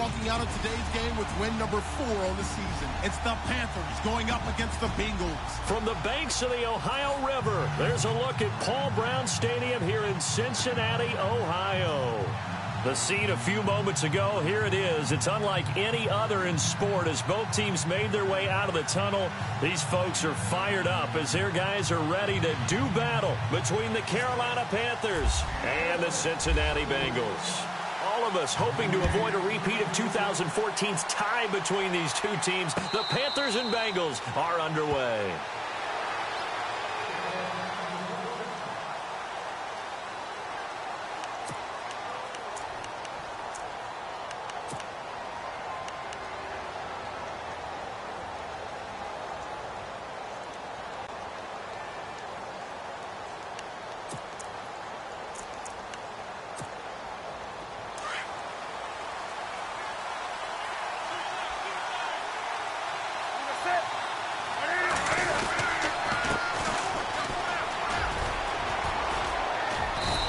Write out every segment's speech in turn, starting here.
walking out of today's game with win number 4 on the season. It's the Panthers going up against the Bengals. From the banks of the Ohio River, there's a look at Paul Brown Stadium here in Cincinnati, Ohio. The scene a few moments ago, here it is. It's unlike any other in sport as both teams made their way out of the tunnel. These folks are fired up as their guys are ready to do battle between the Carolina Panthers and the Cincinnati Bengals. All of us hoping to avoid a repeat of 2014's tie between these two teams. The Panthers and Bengals are underway.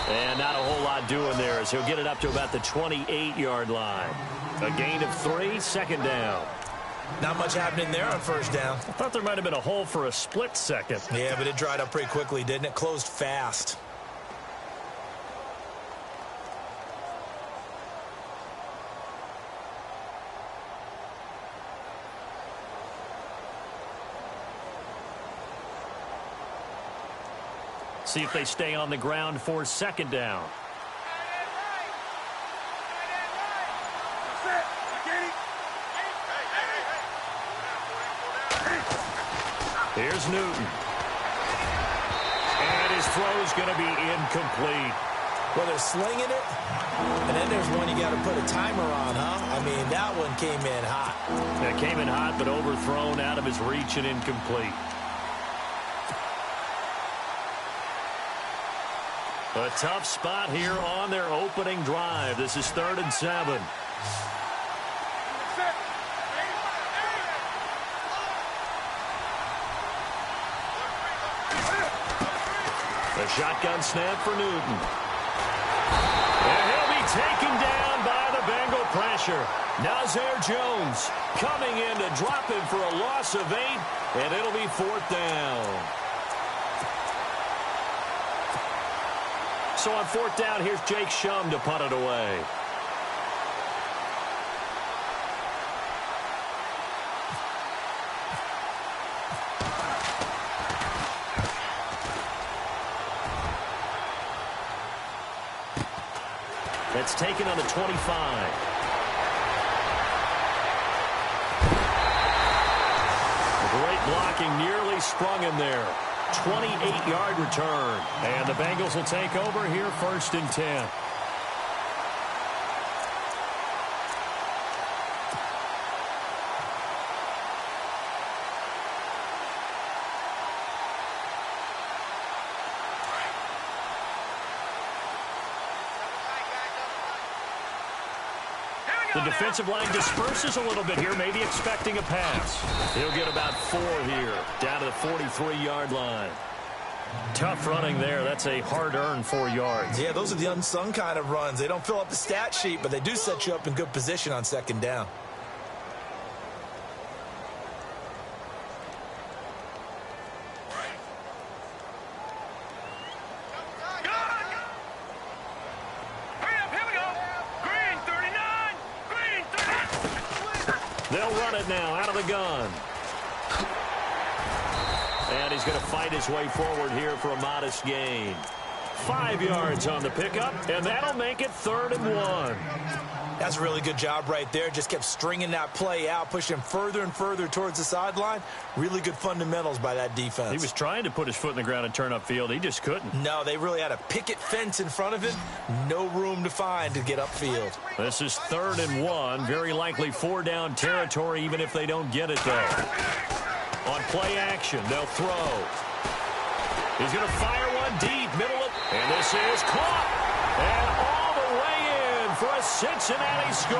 And not a whole lot doing there as he'll get it up to about the 28-yard line. A gain of 3, second down. Not much happening there on first down. I thought there might have been a hole for a split second. Yeah, but it dried up pretty quickly, didn't it? Closed fast. See if they stay on the ground for second down. Here's Newton. And his throw's going to be incomplete. Well, they're slinging it, and then there's one you got to put a timer on, huh? I mean, that one came in hot. That came in hot, but overthrown out of his reach and incomplete. A tough spot here on their opening drive. This is 3rd and 7. The shotgun snap for Newton. And he'll be taken down by the Bengal pressure. Nazir Jones coming in to drop him for a loss of 8, and it'll be 4th down. So on 4th down, here's Jake Shum to punt it away. That's taken on the 25. Great blocking, nearly sprung him there. 28-yard return. And the Bengals will take over here 1st and 10. The defensive line disperses a little bit here, maybe expecting a pass. He'll get about 4 here, down to the 43-yard line. Tough running there. That's a hard-earned 4 yards. Yeah, those are the unsung kind of runs. They don't fill up the stat sheet, but they do set you up in good position on 2nd down. They'll run it now out of the gun. And he's going to fight his way forward here for a modest gain. 5 yards on the pickup, and that'll make it 3rd and 1. That's a really good job right there. Just kept stringing that play out, pushing him further and further towards the sideline. Really good fundamentals by that defense. He was trying to put his foot in the ground and turn upfield. He just couldn't. No, they really had a picket fence in front of him. No room to find to get upfield. This is 3rd and 1. Very likely 4-down territory, even if they don't get it, though. On play action, they'll throw. He's going to fire one deep, middle of, and this is caught. And all the way in for a Cincinnati score.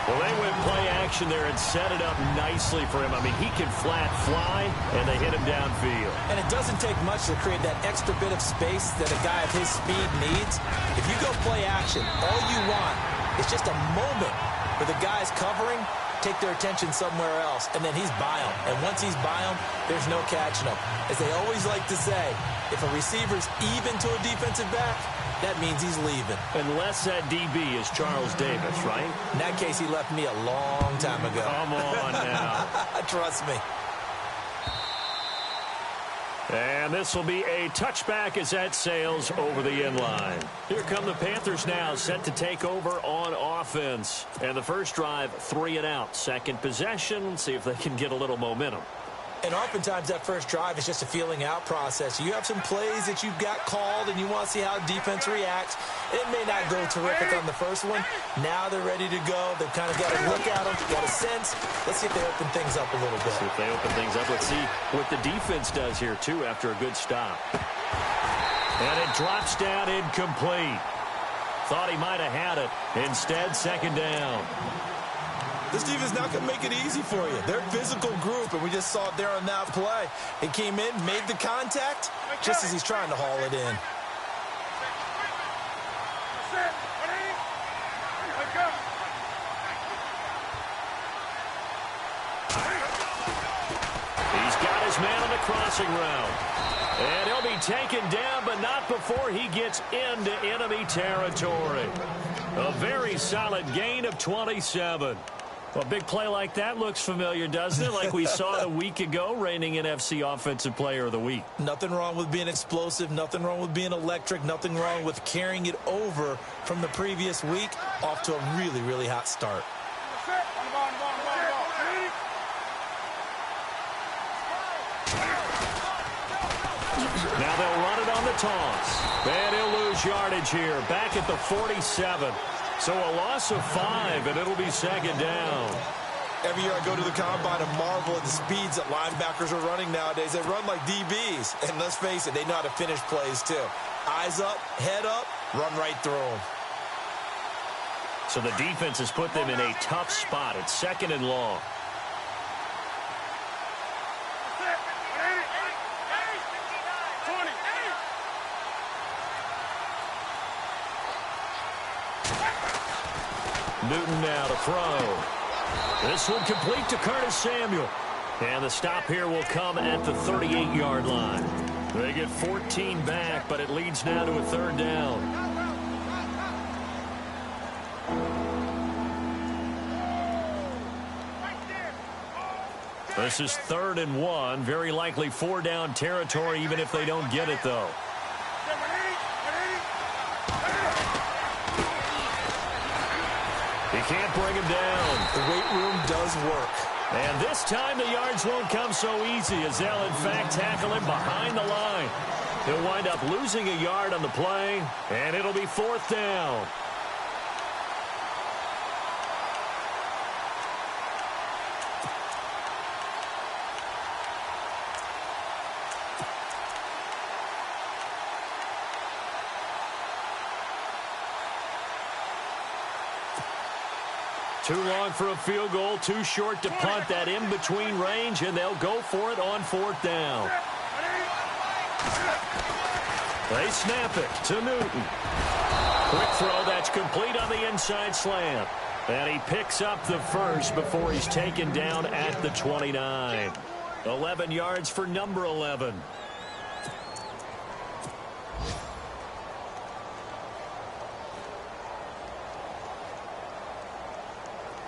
Well, they went play action there and set it up nicely for him. I mean, he can flat fly, and they hit him downfield. And it doesn't take much to create that extra bit of space that a guy of his speed needs. If you go play action, all you want It's just a moment where the guys covering take their attention somewhere else, and then he's by him. And once he's by him, there's no catching him. As they always like to say, if a receiver's even to a defensive back, that means he's leaving. Unless that DB is Charles Davis, right? In that case, he left me a long time ago. Come on now. Trust me. And this will be a touchback as that sails over the end line. Here come the Panthers now, set to take over on offense. And the first drive, 3 and out. Second possession, see if they can get a little momentum. And oftentimes that first drive is just a feeling out process. You have some plays that you've got called and you want to see how defense reacts. It may not go terrific on the first one. Now they're ready to go. They've kind of got a look at them, got a sense. Let's see if they open things up a little bit. See if they open things up. Let's see what the defense does here, too, after a good stop. And it drops down incomplete. Thought he might have had it. Instead, second down. This defense not going to make it easy for you. They're a physical group, and we just saw it there on that play. He came in, made the contact, just as he's trying to haul it in. He's got his man on the crossing route. And he'll be taken down, but not before he gets into enemy territory. A very solid gain of 27. Well, a big play like that looks familiar, doesn't it? Like we saw a week ago, reigning NFC Offensive Player of the Week. Nothing wrong with being explosive. Nothing wrong with being electric. Nothing wrong with carrying it over from the previous week off to a really, really hot start. Now they'll run it on the toss. And he'll lose yardage here. Back at the 47. So a loss of 5, and it'll be second down. Every year I go to the combine and marvel at the speeds that linebackers are running nowadays. They run like DBs. And let's face it, they know how to finish plays too. Eyes up, head up, run right through them. So the defense has put them in a tough spot. It's second and long. Newton now to throw. This one complete to Curtis Samuel. And the stop here will come at the 38-yard line. They get 14 back, but it leads now to a third down. This is 3rd and 1. Very likely 4-down territory, even if they don't get it, though. He can't bring him down. The weight room does work. And this time the yards won't come so easy as they'll, in fact, tackle him behind the line. He'll wind up losing a yard on the play, and it'll be 4th down. Too long for a field goal, too short to punt that in-between range, and they'll go for it on 4th down. They snap it to Newton. Quick throw, that's complete on the inside slant. And he picks up the first before he's taken down at the 29. 11 yards for number 11.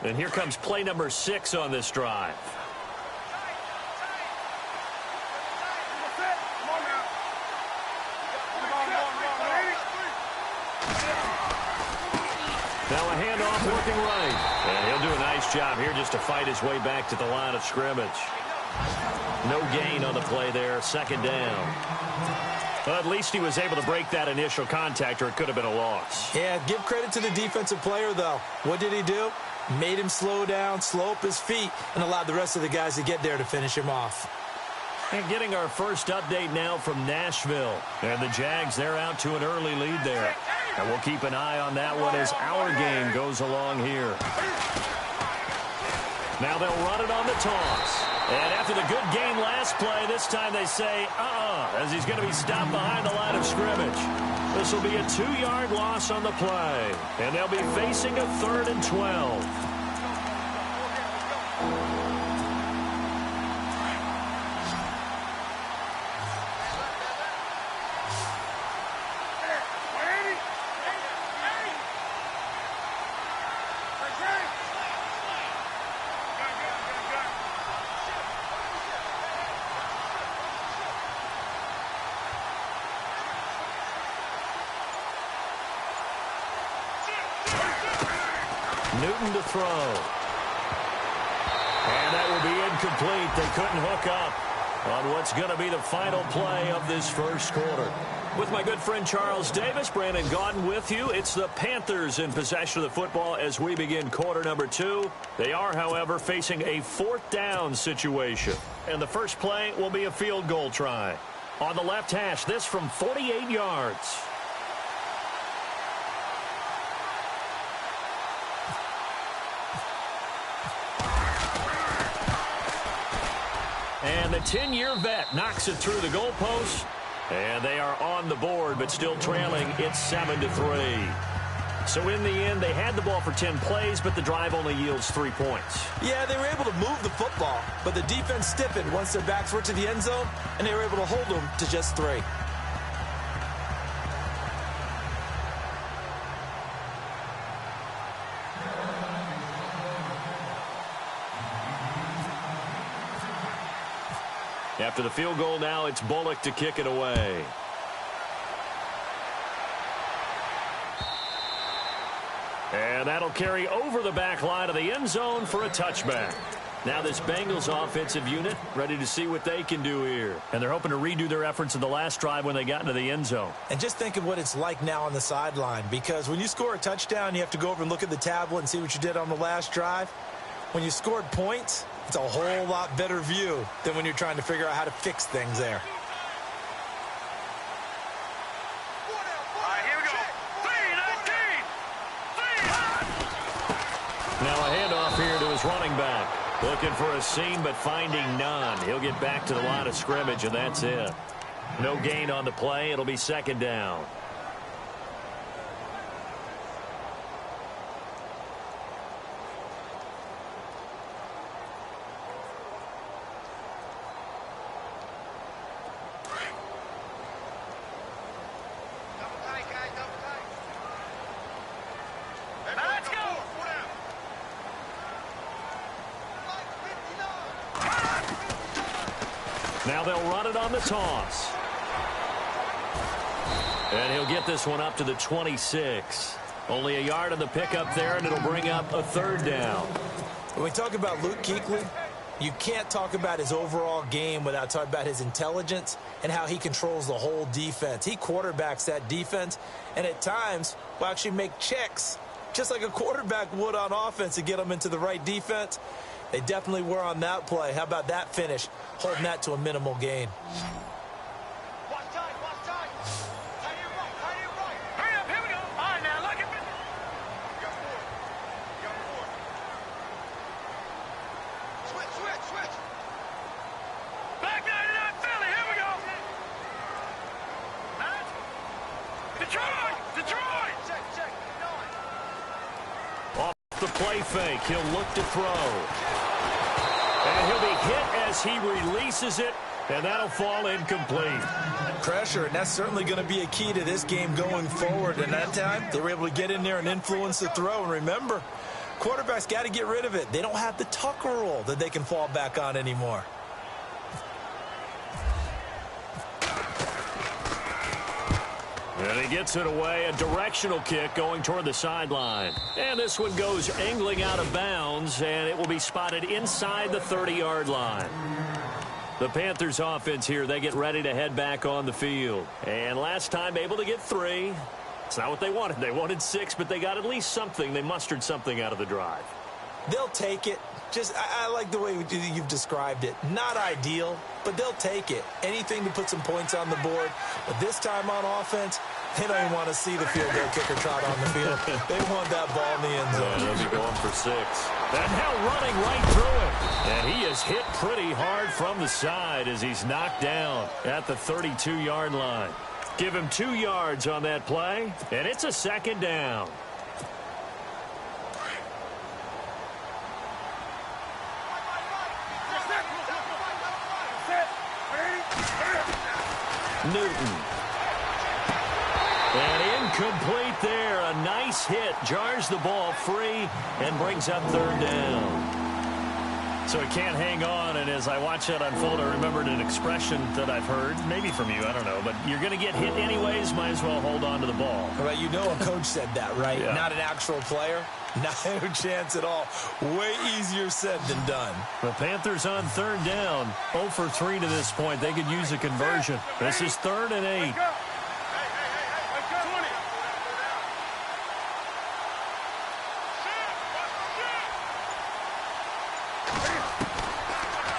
And here comes play number 6 on this drive. Now a handoff working right. And he'll do a nice job here just to fight his way back to the line of scrimmage. No gain on the play there. 2nd down. Well, at least he was able to break that initial contact, or it could have been a loss. Yeah, give credit to the defensive player, though. What did he do? Made him slow down, slow up his feet, and allowed the rest of the guys to get there to finish him off. And getting our first update now from Nashville. And the Jags, they're out to an early lead there. And we'll keep an eye on that one as our game goes along here. Now they'll run it on the toss. And after the good game last play, this time they say, as he's going to be stopped behind the line of scrimmage. This will be a 2-yard loss on the play, and they'll be facing a 3rd and 12. Newton to throw. And that will be incomplete. They couldn't hook up on what's going to be the final play of this first quarter. With my good friend Charles Davis, Brandon Gaudin with you. It's the Panthers in possession of the football as we begin quarter number 2. They are, however, facing a 4th down situation. And the first play will be a field goal try. On the left hash, this from 48 yards. And the 10-year vet knocks it through the goalpost. And they are on the board, but still trailing. It's 7-3. So in the end, they had the ball for 10 plays, but the drive only yields 3 points. Yeah, they were able to move the football, but the defense stiffened once their backs were to the end zone, and they were able to hold them to just 3. After the field goal now, it's Bullock to kick it away. And that'll carry over the back line of the end zone for a touchback. Now this Bengals offensive unit ready to see what they can do here. And they're hoping to redo their efforts in the last drive when they got into the end zone. And just think of what it's like now on the sideline, because when you score a touchdown, you have to go over and look at the tablet and see what you did on the last drive. When you scored points, it's a whole lot better view than when you're trying to figure out how to fix things there. Now a handoff here to his running back. Looking for a seam, but finding none. He'll get back to the line of scrimmage, and that's it. No gain on the play. It'll be 2nd down. Now they'll run it on the toss. And he'll get this one up to the 26. Only a yard on the pickup there, and it'll bring up a 3rd down. When we talk about Luke Kuechly, you can't talk about his overall game without talking about his intelligence and how he controls the whole defense. He quarterbacks that defense, and at times will actually make checks, just like a quarterback would on offense, to get them into the right defense. They definitely were on that play. How about that finish? Holding that to a minimal gain. Hurry up, here we go. All right, now, look at me. Switch. Back 99 Philly, here we go. Detroit. Check. Off the play fake, he'll look to throw. And he'll be hit as he releases it, and that'll fall incomplete. Pressure, and that's certainly going to be a key to this game going forward. And that time, they were able to get in there and influence the throw. And remember, quarterbacks got to get rid of it. They don't have the Tucker rule that they can fall back on anymore. And he gets it away, a directional kick going toward the sideline. And this one goes angling out of bounds, and it will be spotted inside the 30-yard line. The Panthers offense here, they get ready to head back on the field. And last time able to get 3. It's not what they wanted. They wanted 6, but they got at least something. They mustered something out of the drive. They'll take it. I like the way you've described it. Not ideal, but they'll take it. Anything to put some points on the board. But this time on offense, they don't even want to see the field goal kicker trot on the field. They want that ball in the end zone. Yeah, they'll be going for 6. And now running right through it. And he is hit pretty hard from the side as he's knocked down at the 32-yard line. Give him 2 yards on that play, and it's a second down. Newton. And incomplete there. A nice hit. Jars the ball free and brings up third down. So he can't hang on, and as I watch that unfold, I remembered an expression that I've heard, maybe from you, I don't know, but you're going to get hit anyways, might as well hold on to the ball. Well, you know a coach said that, right? Yeah. Not an actual player. No chance at all. Way easier said than done. The Panthers on third down. 0 for 3 to this point. They could use a conversion. This is 3rd and 8.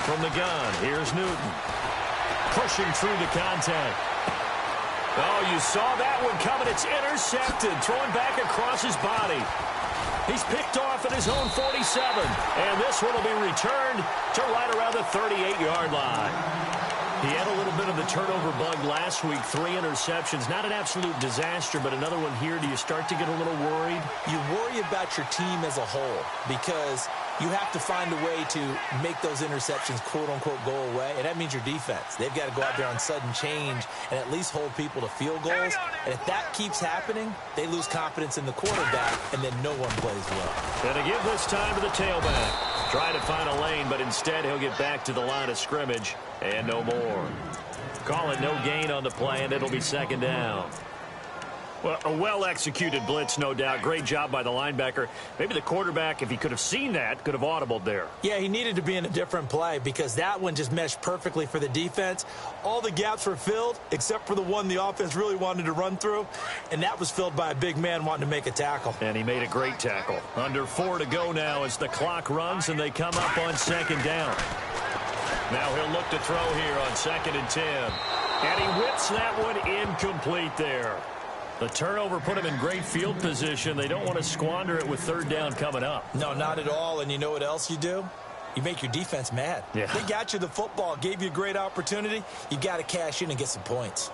From the gun, here's Newton. Pushing through the contact. Oh, you saw that one coming. It's intercepted. Throwing back across his body. He's picked off at his own 47. And this one will be returned to right around the 38-yard line. He had a little bit of the turnover bug last week. 3 interceptions. Not an absolute disaster, but another one here. Do you start to get a little worried? You worry about your team as a whole because you have to find a way to make those interceptions, quote-unquote, go away, and that means your defense. They've got to go out there on sudden change and at least hold people to field goals, and if that keeps happening, they lose confidence in the quarterback, and then no one plays well. And to give this time to the tailback. Try to find a lane, but instead he'll get back to the line of scrimmage, and no more. Call it no gain on the play, and it'll be second down. Well, a well-executed blitz, no doubt. Great job by the linebacker. Maybe the quarterback, if he could have seen that, could have audibled there. Yeah, he needed to be in a different play because that one just meshed perfectly for the defense. All the gaps were filled except for the one the offense really wanted to run through, and that was filled by a big man wanting to make a tackle. And he made a great tackle. Under 4 to go now as the clock runs and they come up on second down. Now he'll look to throw here on 2nd and 10. And he whips that one incomplete there. The turnover put him in great field position. They don't want to squander it with third down coming up. No, not at all. And you know what else you do? You make your defense mad. Yeah. They got you the football, gave you a great opportunity. You got to cash in and get some points.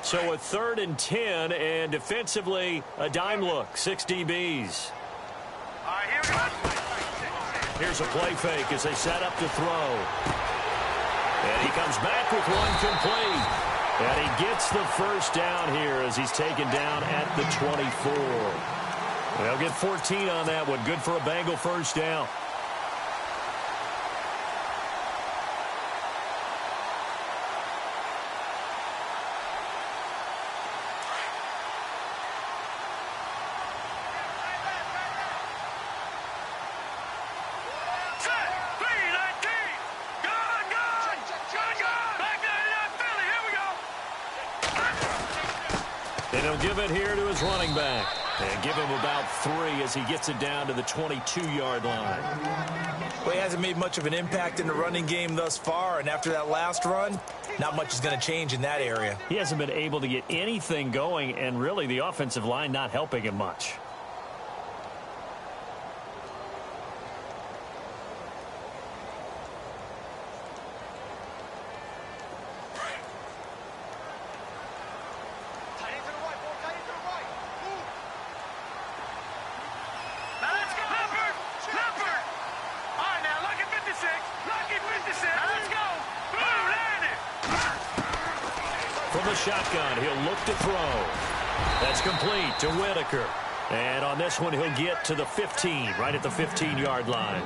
So a 3rd and 10, and defensively, a dime look. 6 DBs. All right, here we go. Here's a play fake as they set up to throw. And he comes back with one complete. And he gets the first down here as he's taken down at the 24. They'll get 14 on that one. Good for a Bengal first down. And he'll give it here to his running back. And give him about 3 as he gets it down to the 22-yard line. Well, he hasn't made much of an impact in the running game thus far, and after that last run, not much is going to change in that area. He hasn't been able to get anything going, and really the offensive line not helping him much. From the shotgun, he'll look to throw. That's complete to Whitaker. And on this one, he'll get to the 15, right at the 15-yard line.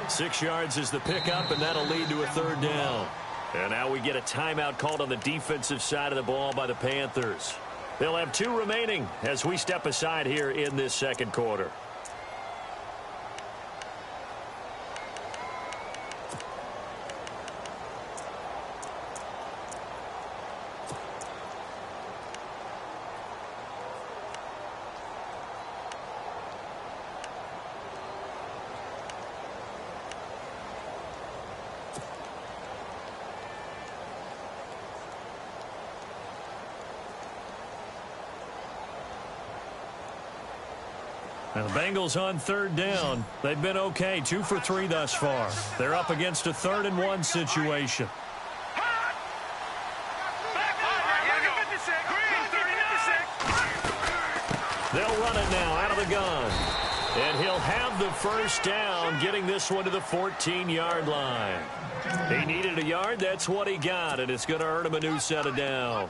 6 yards is the pickup, and that'll lead to a third down. And now we get a timeout called on the defensive side of the ball by the Panthers. They'll have 2 remaining as we step aside here in this second quarter. And the Bengals on third down. They've been okay, 2 for 3 thus far. They're up against a 3rd and 1 situation. They'll run it now out of the gun. And he'll have the first down, getting this one to the 14-yard line. He needed a yard. That's what he got, and it's going to earn him a new set of downs.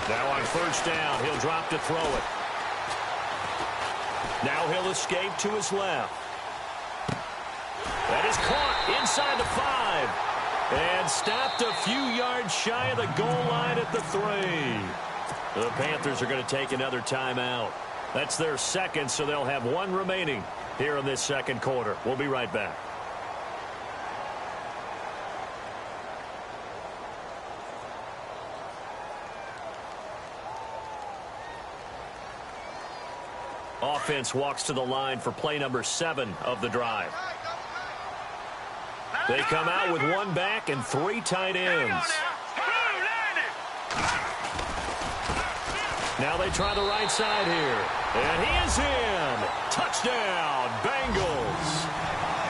Now on first down, he'll drop to throw it. Now he'll escape to his left. That is caught inside the 5. And stopped a few yards shy of the goal line at the 3. The Panthers are going to take another timeout. That's their second, so they'll have one remaining here in this second quarter. We'll be right back. Offense walks to the line for play number 7 of the drive. They come out with one back and 3 tight ends. Now they try the right side here. And he is in. Touchdown, Bengals.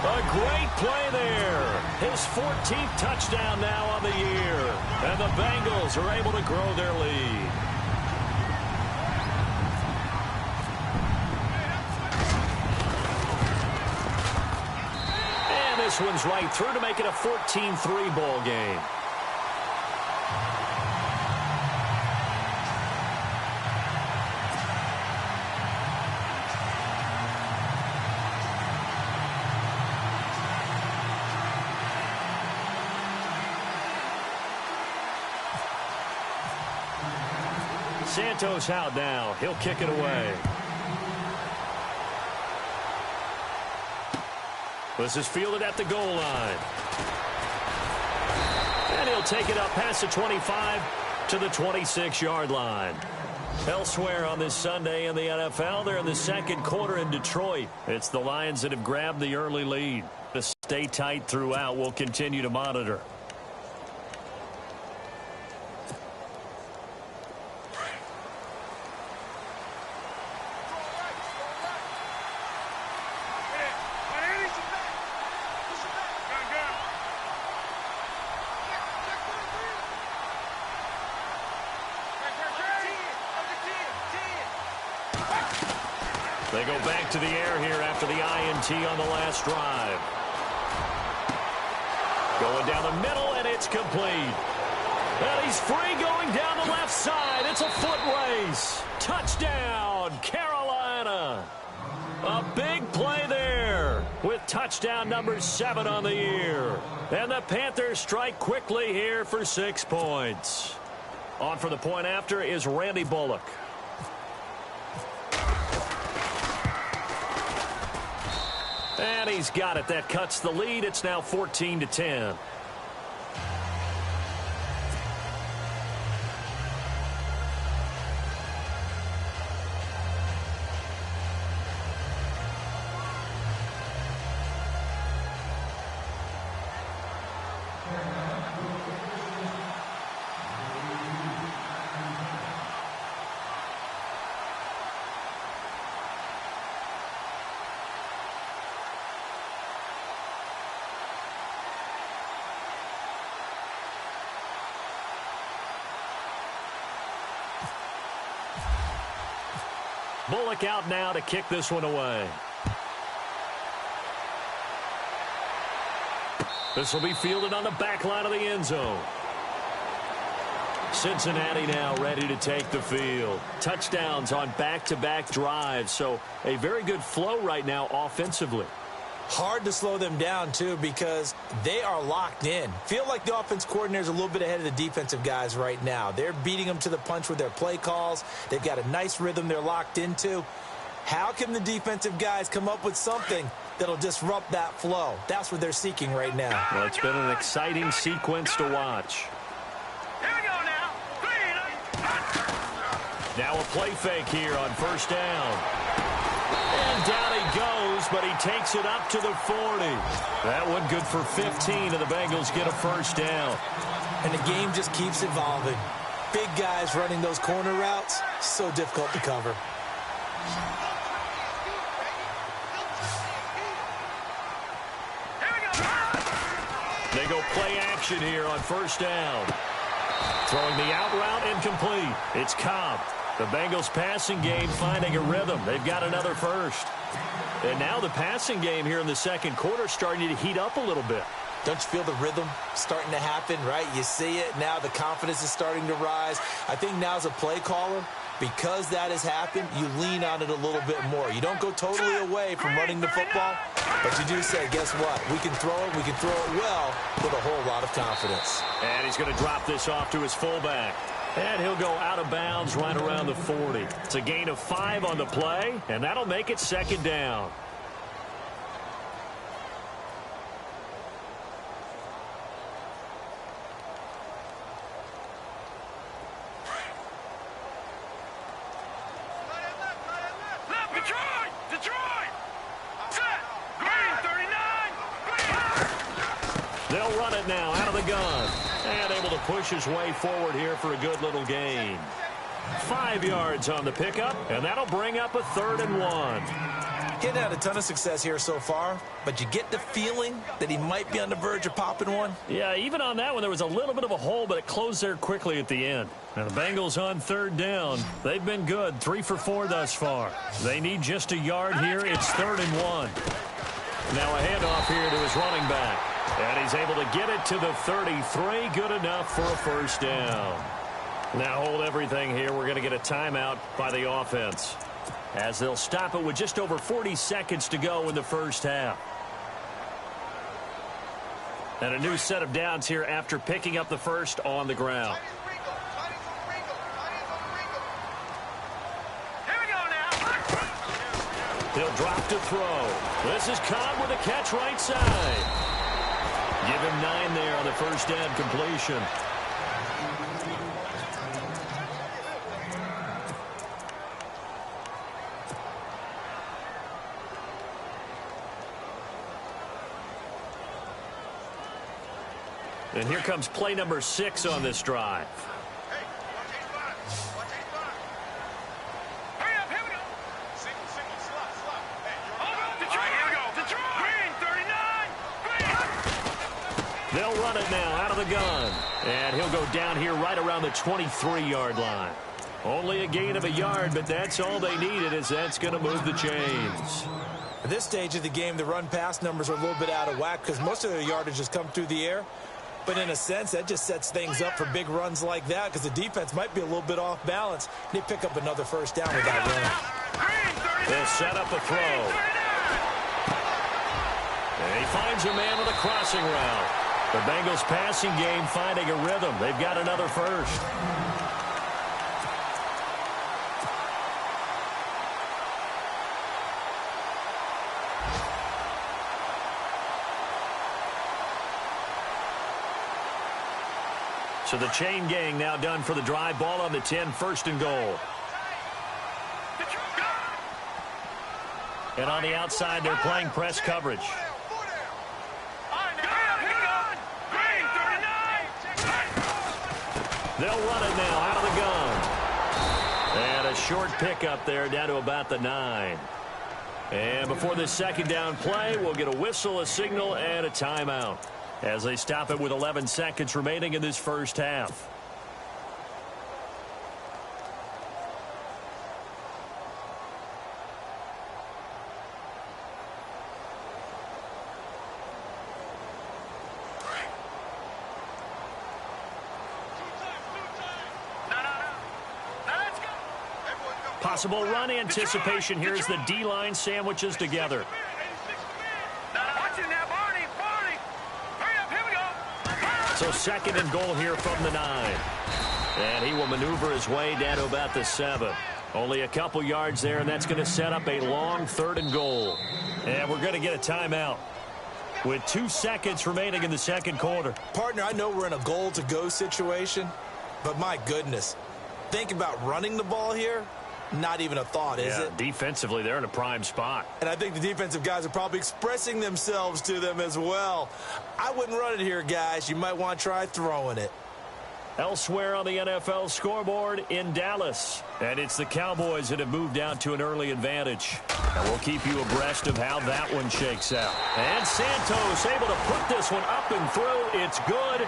A great play there. His 14th touchdown now on the year. And the Bengals are able to grow their lead. This one's right through to make it a 14-3 ball game. Santos out now. He'll kick it away. This is fielded at the goal line. And he'll take it up past the 25 to the 26-yard line. Elsewhere on this Sunday in the NFL, they're in the second quarter in Detroit. It's the Lions that have grabbed the early lead. To stay tight throughout, we'll continue to monitor. They go back to the air here after the INT on the last drive. Going down the middle, and it's complete. And he's free going down the left side. It's a foot race. Touchdown, Carolina. A big play there with touchdown number 7 on the year. And the Panthers strike quickly here for 6 points. On for the point after is Randy Bullock. And he's got it. That cuts the lead. It's now 14-10. Bullock out now to kick this one away. This will be fielded on the back line of the end zone. Cincinnati now ready to take the field. Touchdowns on back-to-back drives, so a very good flow right now offensively. Hard to slow them down, too, because they are locked in. Feel like the offense coordinator is a little bit ahead of the defensive guys right now. They're beating them to the punch with their play calls. They've got a nice rhythm they're locked into. How can the defensive guys come up with something that'll disrupt that flow? That's what they're seeking right now. Well, it's been an exciting sequence to watch. Here we go now. Now a play fake here on first down. And down he goes goes, but he takes it up to the 40. That one good for 15, and the Bengals get a first down. And the game just keeps evolving. Big guys running those corner routes, so difficult to cover. They go play action here on first down. Throwing the out route incomplete. It's Cobb. The Bengals passing game finding a rhythm. They've got another first. And now the passing game here in the second quarter starting to heat up a little bit. Don't you feel the rhythm starting to happen, right? You see it. Now the confidence is starting to rise. I think now as a play caller, because that has happened, you lean on it a little bit more. You don't go totally away from running the football, but you do say, guess what? We can throw it. We can throw it well with a whole lot of confidence. And he's going to drop this off to his fullback. And he'll go out of bounds right around the 40. It's a gain of 5 on the play, and that'll make it second down. They'll run it now out of the gun. And able to push his way forward here for a good little gain. 5 yards on the pickup, and that'll bring up a 3rd and 1. He hadn't had a ton of success here so far, but you get the feeling that he might be on the verge of popping one. Yeah, even on that one, there was a little bit of a hole, but it closed there quickly at the end. And the Bengals on 3rd down. They've been good, 3 for 4 thus far. They need just a yard here. It's 3rd and 1. Now a handoff here to his running back. And he's able to get it to the 33. Good enough for a first down. Now hold everything here. We're going to get a timeout by the offense, as they'll stop it with just over 40 seconds to go in the first half. And a new set of downs here after picking up the first on the ground. He'll drop to throw. This is Cobb with a catch right side. Give him 9 there on the first down completion. And here comes play number 6 on this drive. They'll run it now out of the gun. And he'll go down here right around the 23-yard line. Only a gain of a yard, but that's all they needed, as that's going to move the chains. At this stage of the game, the run-pass numbers are a little bit out of whack because most of their yardage has come through the air. But in a sense, that just sets things up for big runs like that because the defense might be a little bit off balance. They pick up another first down with that run. They'll set up a throw. And he finds a man with a crossing route. The Bengals passing game finding a rhythm. They've got another first. So the chain gang now done for the drive. Ball on the 10, 1st and goal. And on the outside, they're playing press coverage. They'll run it now out of the gun. And a short pickup there down to about the 9. And before this second down play, we'll get a whistle, a signal, and a timeout as they stop it with 11 seconds remaining in this first half. Possible run anticipation here as the D-line sandwiches together. So 2nd and goal here from the 9. And he will maneuver his way down to about the 7. Only a couple yards there, and that's going to set up a long 3rd and goal. And we're going to get a timeout with 2 seconds remaining in the second quarter. Partner, I know we're in a goal-to-go situation, but my goodness, think about running the ball here. Not even a thought, is it? Defensively, they're in a prime spot. And I think the defensive guys are probably expressing themselves to them as well. I wouldn't run it here, guys. You might want to try throwing it. Elsewhere on the NFL scoreboard in Dallas. And it's the Cowboys that have moved out to an early advantage. And we'll keep you abreast of how that one shakes out. And Santos able to put this one up and through. It's good.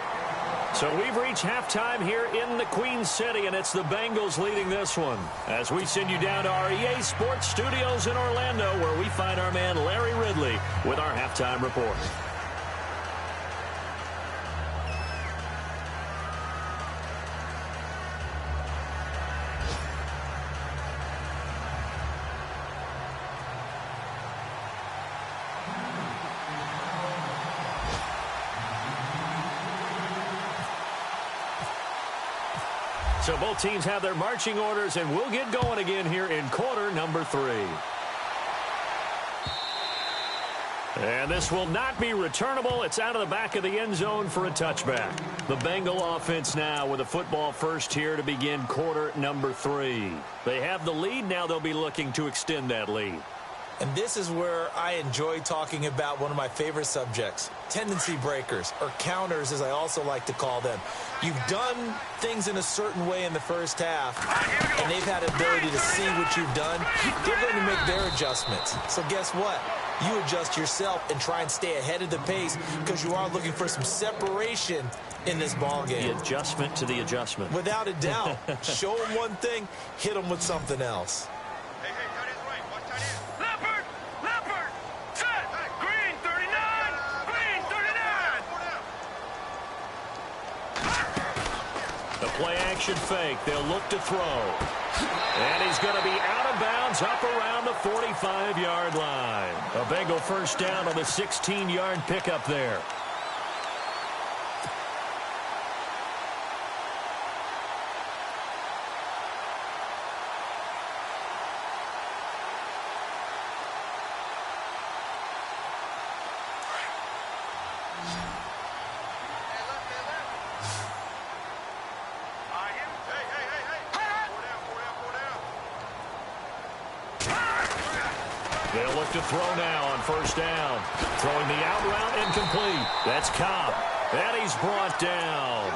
So we've reached halftime here in the Queen City, and it's the Bengals leading this one. As we send you down to our EA Sports Studios in Orlando, where we find our man Larry Ridley with our halftime report. So both teams have their marching orders, and we'll get going again here in quarter number 3. And this will not be returnable. It's out of the back of the end zone for a touchback. The Bengal offense now with a football first here to begin quarter number 3. They have the lead. Now they'll be looking to extend that lead. And this is where I enjoy talking about one of my favorite subjects, tendency breakers, or counters as I also like to call them. You've done things in a certain way in the first half, and they've had ability to see what you've done. They're going to make their adjustments. So guess what? You adjust yourself and try and stay ahead of the pace because you are looking for some separation in this ball game. The adjustment to the adjustment. Without a doubt. Show them one thing, hit them with something else. Play action fake. They'll look to throw. And he's going to be out of bounds up around the 45-yard line. A Bengal first down on the 16-yard pickup there. They'll look to throw now on first down. Throwing the out route incomplete. That's Cobb. And he's brought down.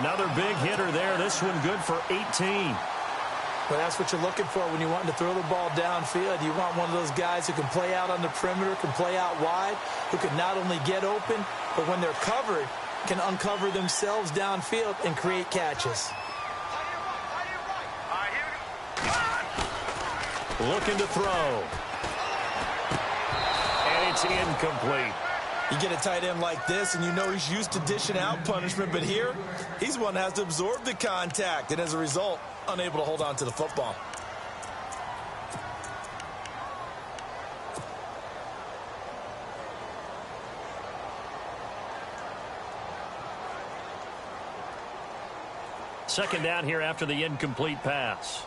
Another big hitter there. This one good for 18. Well, that's what you're looking for when you want to throw the ball downfield. You want one of those guys who can play out on the perimeter, can play out wide, who can not only get open, but when they're covered, can uncover themselves downfield and create catches. Looking to throw. It's incomplete. You get a tight end like this, and you know he's used to dishing out punishment, but here, he's one that has to absorb the contact, and as a result, unable to hold on to the football. Second down here after the incomplete pass.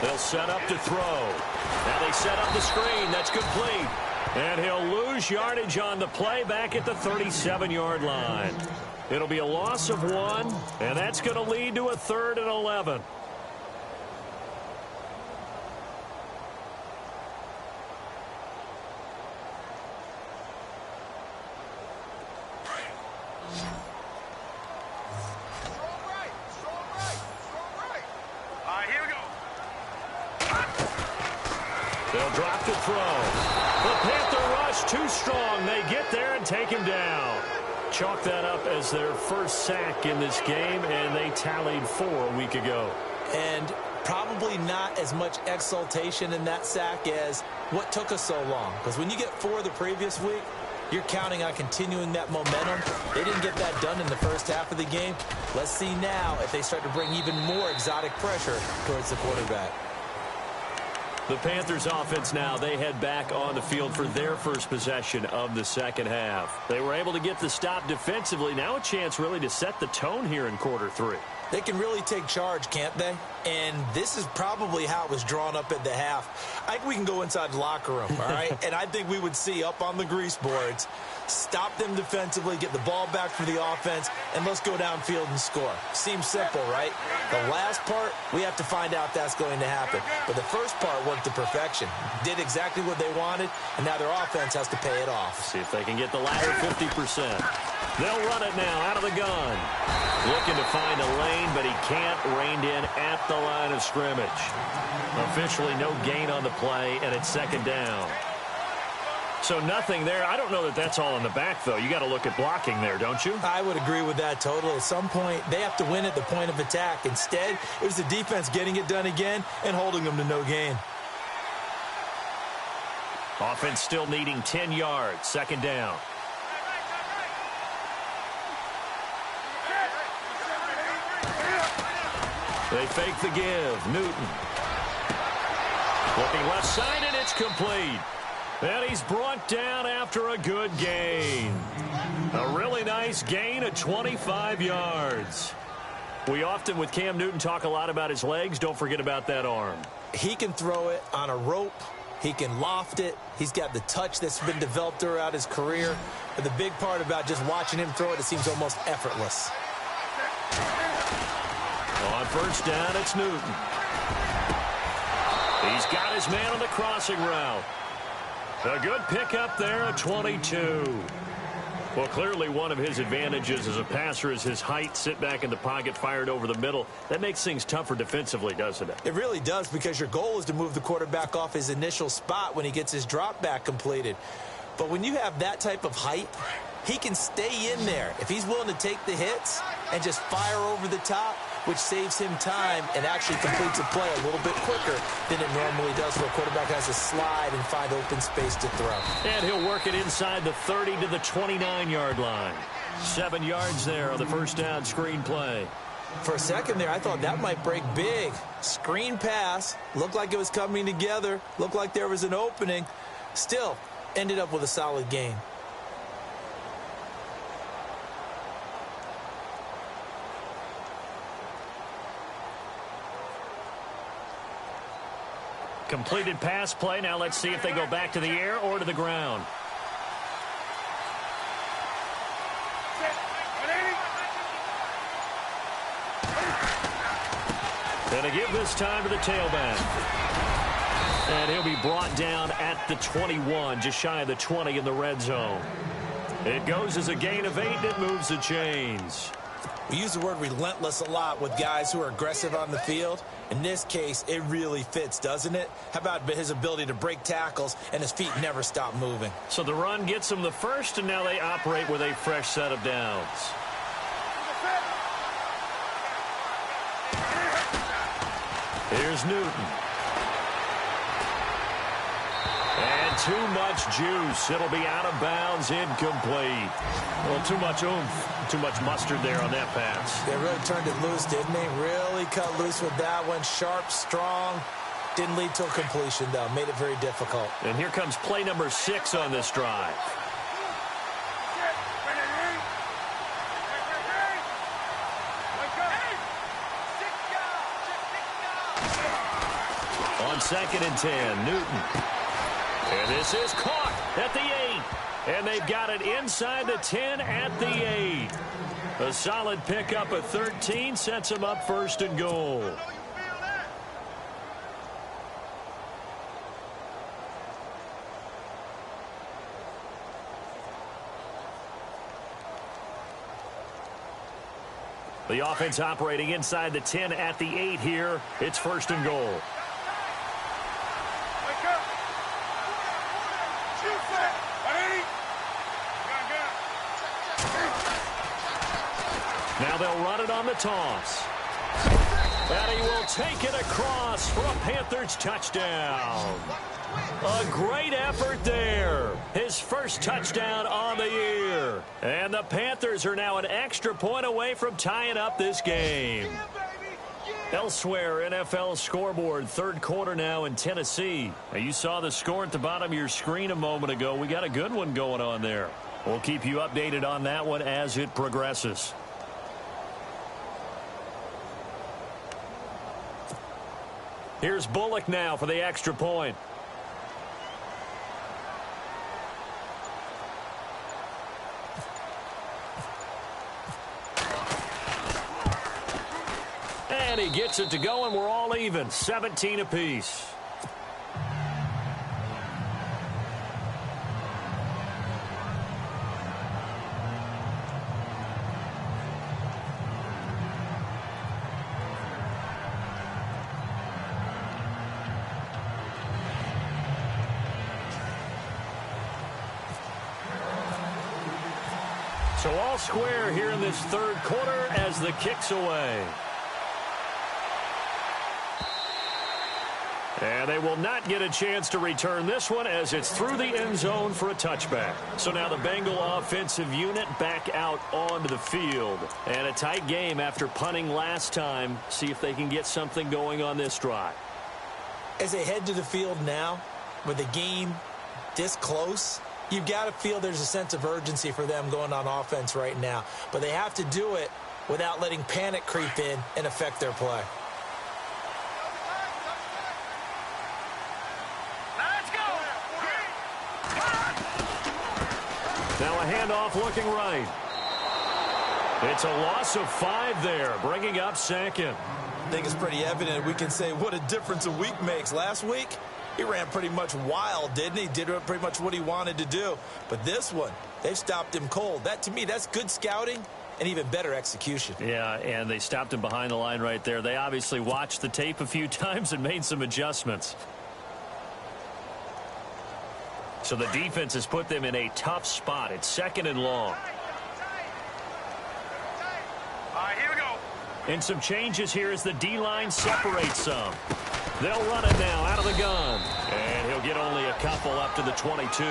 They'll set up to throw. Now they set up the screen. That's complete. And he'll lose yardage on the play back at the 37-yard line. It'll be a loss of 1, and that's going to lead to a 3rd and 11. They'll drop to throw. The Panther rush too strong. They get there and take him down. Chalk that up as their first sack in this game, and they tallied 4 a week ago. And probably not as much exultation in that sack as what took us so long. Because when you get 4 the previous week, you're counting on continuing that momentum. They didn't get that done in the first half of the game. Let's see now if they start to bring even more exotic pressure towards the quarterback. The Panthers offense now, they head back on the field for their first possession of the second half. They were able to get the stop defensively. Now a chance really to set the tone here in quarter three. They can really take charge, can't they? And this is probably how it was drawn up at the half. I think we can go inside the locker room, all right? And I think we would see up on the grease boards, stop them defensively, get the ball back for the offense, and let's go downfield and score. Seems simple, right? The last part, we have to find out that's going to happen. But the first part worked to perfection. Did exactly what they wanted, and now their offense has to pay it off. See if they can get the latter 50%. They'll run it now out of the gun. Looking to find a lane, but he can't. Reined in at the line of scrimmage. Officially no gain on the play, and it's second down. So nothing there. I don't know that that's all in the back, though. You got to look at blocking there, don't you? I would agree with that totally. At some point, they have to win at the point of attack. Instead, it was the defense getting it done again and holding them to no gain. Offense still needing 10 yards. Second down. They fake the give. Newton. Looking left side, and it's complete. And he's brought down after a good gain. A really nice gain of 25 yards. We often, with Cam Newton, talk a lot about his legs. Don't forget about that arm. He can throw it on a rope. He can loft it. He's got the touch that's been developed throughout his career. But the big part about just watching him throw it, it seems almost effortless. On first down, it's Newton. He's got his man on the crossing route. A good pickup there at 22. Well, clearly one of his advantages as a passer is his height. Sit back in the pocket, fired over the middle. That makes things tougher defensively, doesn't it? It really does, because your goal is to move the quarterback off his initial spot when he gets his drop back completed. But when you have that type of height, he can stay in there. If he's willing to take the hits and just fire over the top, which saves him time and actually completes a play a little bit quicker than it normally does for a quarterback who has to slide and find open space to throw. And he'll work it inside the 30 to the 29-yard line. 7 yards there on the first down screen play. For a second there, I thought that might break big. Screen pass, looked like it was coming together, looked like there was an opening. Still, ended up with a solid gain. Completed pass play. Now let's see if they go back to the air or to the ground. And a give this time to the tailback. And he'll be brought down at the 21, just shy of the 20 in the red zone. It goes as a gain of 8, and it moves the chains. We use the word relentless a lot with guys who are aggressive on the field. In this case, it really fits, doesn't it? How about his ability to break tackles and his feet never stop moving? So the run gets them the first, and now they operate with a fresh set of downs. Here's Newton. And too much juice. It'll be out of bounds, incomplete. Well, too much oomph. Too much mustard there on that pass. They really turned it loose, didn't they? Really cut loose with that one. Sharp, strong. Didn't lead to a completion, though. Made it very difficult. And here comes play number 6 on this drive. On 2nd and 10, Newton. And this is caught at the 8. And they've got it inside the 10 at the 8. A solid pickup of 13 sets them up 1st and goal. The offense operating inside the 10 at the 8 here. It's 1st and goal. Now they'll run it on the toss. And he will take it across for a Panthers touchdown. A great effort there. His first touchdown on the year. And the Panthers are now an extra point away from tying up this game. Elsewhere, NFL scoreboard, third quarter now in Tennessee. Now, you saw the score at the bottom of your screen a moment ago. We got a good one going on there. We'll keep you updated on that one as it progresses. Here's Bullock now for the extra point. And he gets it to go, and we're all even, 17 apiece. So all square here in this third quarter as the kick's away. And they will not get a chance to return this one as it's through the end zone for a touchback. So now the Bengal offensive unit back out onto the field. And a tight game after punting last time. See if they can get something going on this drive. As they head to the field now, with the game this close, you've got to feel there's a sense of urgency for them going on offense right now. But they have to do it without letting panic creep in and affect their play. Now a handoff looking right. It's a loss of 5 there, bringing up second. I think it's pretty evident. We can say what a difference a week makes. Last week, he ran pretty much wild, didn't he? Did pretty much what he wanted to do. But this one, they've stopped him cold. That, to me, that's good scouting and even better execution. Yeah, and they stopped him behind the line right there. They obviously watched the tape a few times and made some adjustments. So the defense has put them in a tough spot. It's second and long. All right, here we go. And some changes here as the D-line separates some. They'll run it now out of the gun. And he'll get only a couple up to the 22.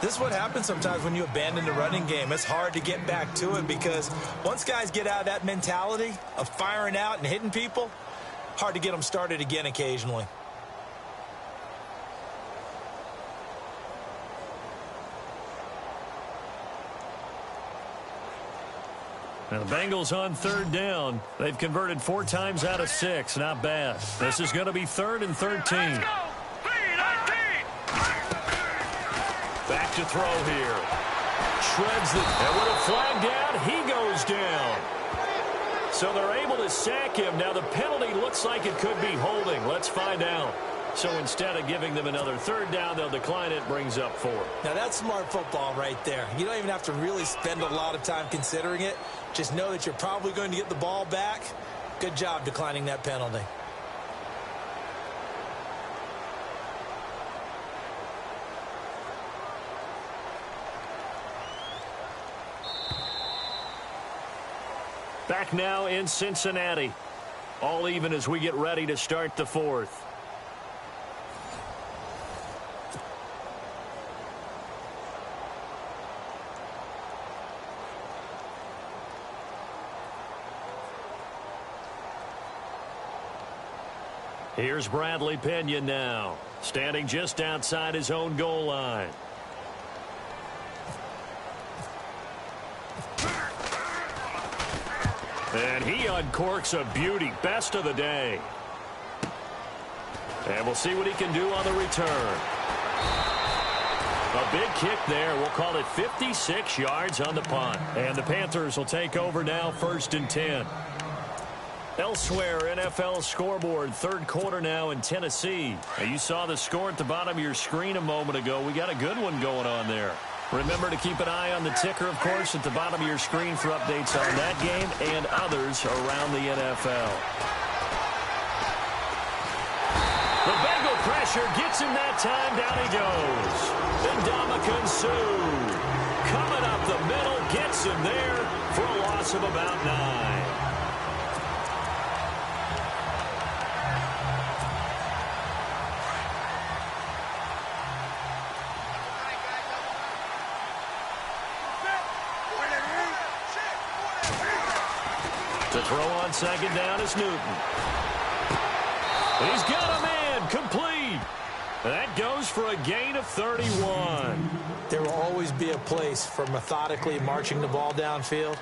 This is what happens sometimes when you abandon the running game. It's hard to get back to it because once guys get out of that mentality of firing out and hitting people, hard to get them started again occasionally. Now the Bengals on third down. They've converted 4 times out of 6. Not bad. This is going to be 3rd and 13. Let's go. 3-19. Back to throw here. Shreds it. And with a flag down, he goes down. So they're able to sack him. Now the penalty looks like it could be holding. Let's find out. So instead of giving them another 3rd down, they'll decline it. Brings up 4. Now that's smart football right there. You don't even have to really spend a lot of time considering it. Just know that you're probably going to get the ball back. Good job declining that penalty. Back now in Cincinnati. All even as we get ready to start the 4th. Here's Bradley Pinion now, standing just outside his own goal line. And he uncorks a beauty, best of the day. And we'll see what he can do on the return. A big kick there. We'll call it 56 yards on the punt. And the Panthers will take over now, 1st and 10. Elsewhere, NFL scoreboard, third quarter now in Tennessee. Now, you saw the score at the bottom of your screen a moment ago. We got a good one going on there. Remember to keep an eye on the ticker, of course, at the bottom of your screen for updates on that game and others around the NFL. The Bengal pressure gets him that time. Down he goes. Ndamukong Suh coming up the middle, gets him there for a loss of about 9. To throw on second down is Newton. He's got a man, complete. That goes for a gain of 31. There will always be a place for methodically marching the ball downfield.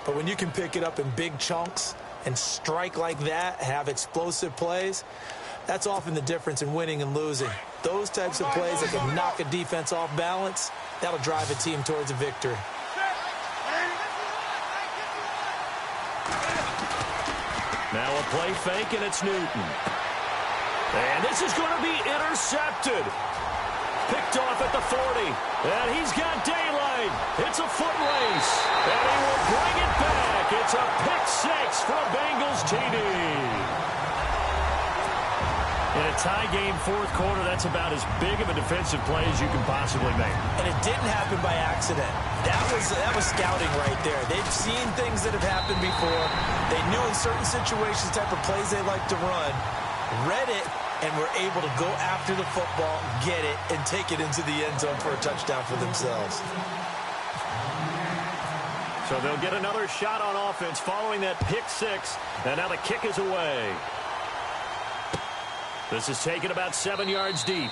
But when you can pick it up in big chunks and strike like that, have explosive plays, that's often the difference in winning and losing. Those types of plays that can knock a defense off balance, that'll drive a team towards a victory. Now a play fake, and it's Newton. And this is going to be intercepted. Picked off at the 40. And he's got daylight. It's a foot race. And he will bring it back. It's a pick six for a Bengals TD. In a tie game fourth quarter, that's about as big of a defensive play as you can possibly make. And it didn't happen by accident. That was scouting right there. They've seen things that have happened before. They knew in certain situations type of plays they like to run, read it, and were able to go after the football, get it, and take it into the end zone for a touchdown for themselves. So they'll get another shot on offense following that pick six, and now the kick is away. This is taken about 7 yards deep.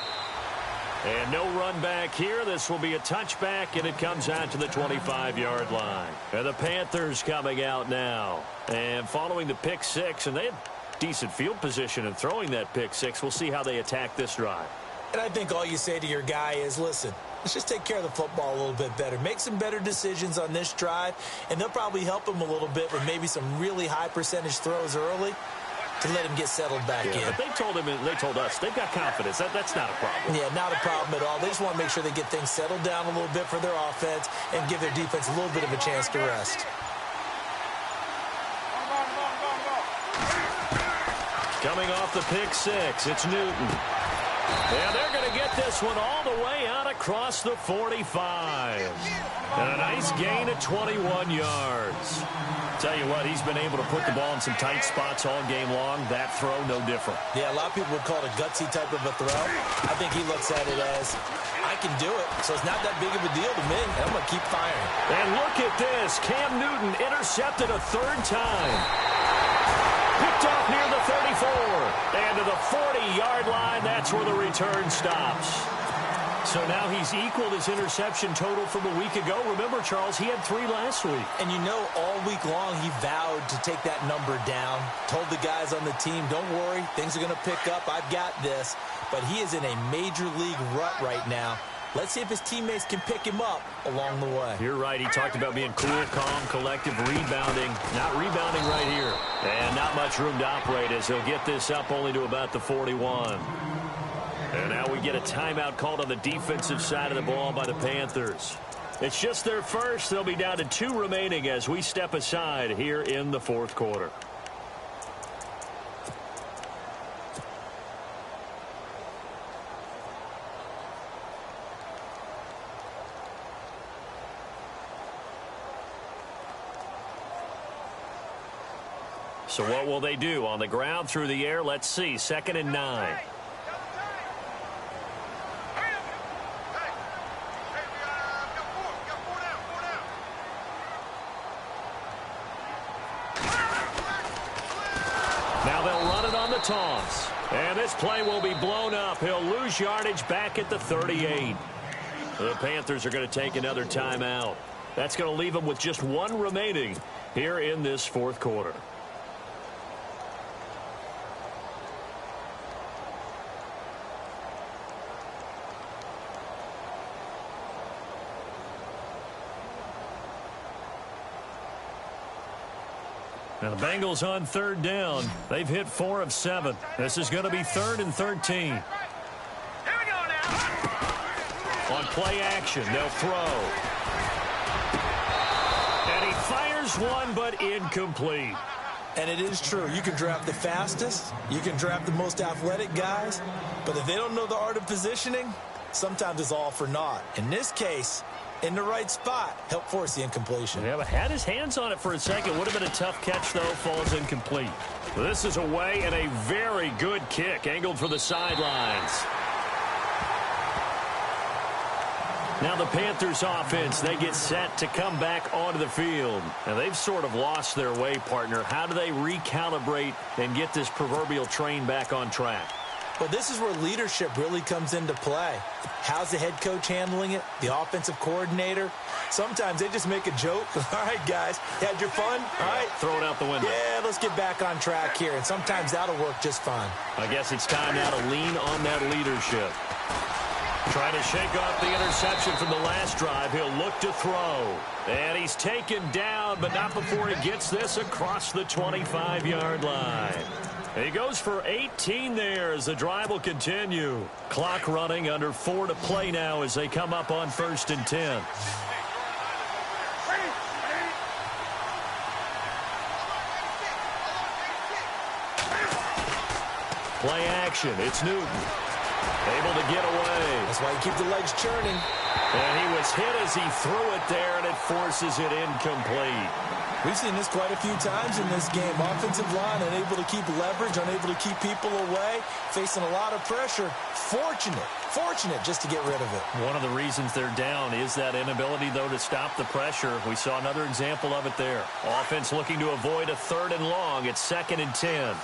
And no run back here. This will be a touchback, and it comes out to the 25-yard line. And the Panthers coming out now. And following the pick six, and they have decent field position in throwing that pick six. We'll see how they attack this drive. And I think all you say to your guy is, listen, let's just take care of the football a little bit better. Make some better decisions on this drive, and they'll probably help him a little bit with maybe some really high percentage throws early to let him get settled back in. But they told us they've got confidence. That's not a problem. Yeah, not a problem at all. They just want to make sure they get things settled down a little bit for their offense and give their defense a little bit of a chance to rest. Coming off the pick six, it's Newton. And they're going to get this one all the way out across the 45. And a nice gain of 21 yards. Tell you what, he's been able to put the ball in some tight spots all game long. That throw, no different. Yeah, a lot of people would call it a gutsy type of a throw. I think he looks at it as, I can do it, so it's not that big of a deal to me. I'm going to keep firing. And look at this. Cam Newton intercepted a third time. Picked off near the 34. And to the 40-yard line, that's where the return stops. So now he's equaled his interception total from a week ago. Remember, Charles, he had 3 last week. And you know, all week long he vowed to take that number down. Told the guys on the team, don't worry, things are going to pick up. I've got this. But he is in a major league rut right now. Let's see if his teammates can pick him up along the way. You're right. He talked about being cool, calm, collective, rebounding. Not rebounding right here. And not much room to operate as he'll get this up only to about the 41. And now we get a timeout called on the defensive side of the ball by the Panthers. It's just their first. They'll be down to 2 remaining as we step aside here in the fourth quarter. So what will they do? On the ground, through the air? Let's see. 2nd and 9. Now they'll run it on the taunts. And this play will be blown up. He'll lose yardage back at the 38. The Panthers are going to take another timeout. That's going to leave them with just 1 remaining here in this fourth quarter. Now the Bengals on 3rd down. They've hit 4 of 7. This is going to be 3rd and 13. Here we go now. On play action, they'll throw. And he fires one, but incomplete. And it is true. You can draft the fastest. You can draft the most athletic guys. But if they don't know the art of positioning, sometimes it's all for naught. In this case, in the right spot, help force the incompletion. Yeah, but had his hands on it for a second. Would have been a tough catch, though. Falls incomplete. This is away and a very good kick, angled for the sidelines. Now the Panthers offense, they get set to come back onto the field. And they've sort of lost their way, partner. How do they recalibrate and get this proverbial train back on track? Well, this is where leadership really comes into play. How's the head coach handling it? The offensive coordinator? Sometimes they just make a joke. All right, guys, you had your fun? All right. Throw it out the window. Yeah, let's get back on track here. And sometimes that'll work just fine. I guess it's time now to lean on that leadership. Trying to shake off the interception from the last drive. He'll look to throw. And he's taken down, but not before he gets this across the 25-yard line. He goes for 18 there as the drive will continue. Clock running, under 4 to play now as they come up on 1st and 10. Play action. It's Newton. Able to get away. That's why you keep the legs churning. And he was hit as he threw it there, and it forces it incomplete. We've seen this quite a few times in this game. Offensive line unable to keep leverage, unable to keep people away, facing a lot of pressure. Fortunate just to get rid of it. One of the reasons they're down is that inability, though, to stop the pressure. We saw another example of it there. Offense looking to avoid a 3rd and long. It's 2nd and 10.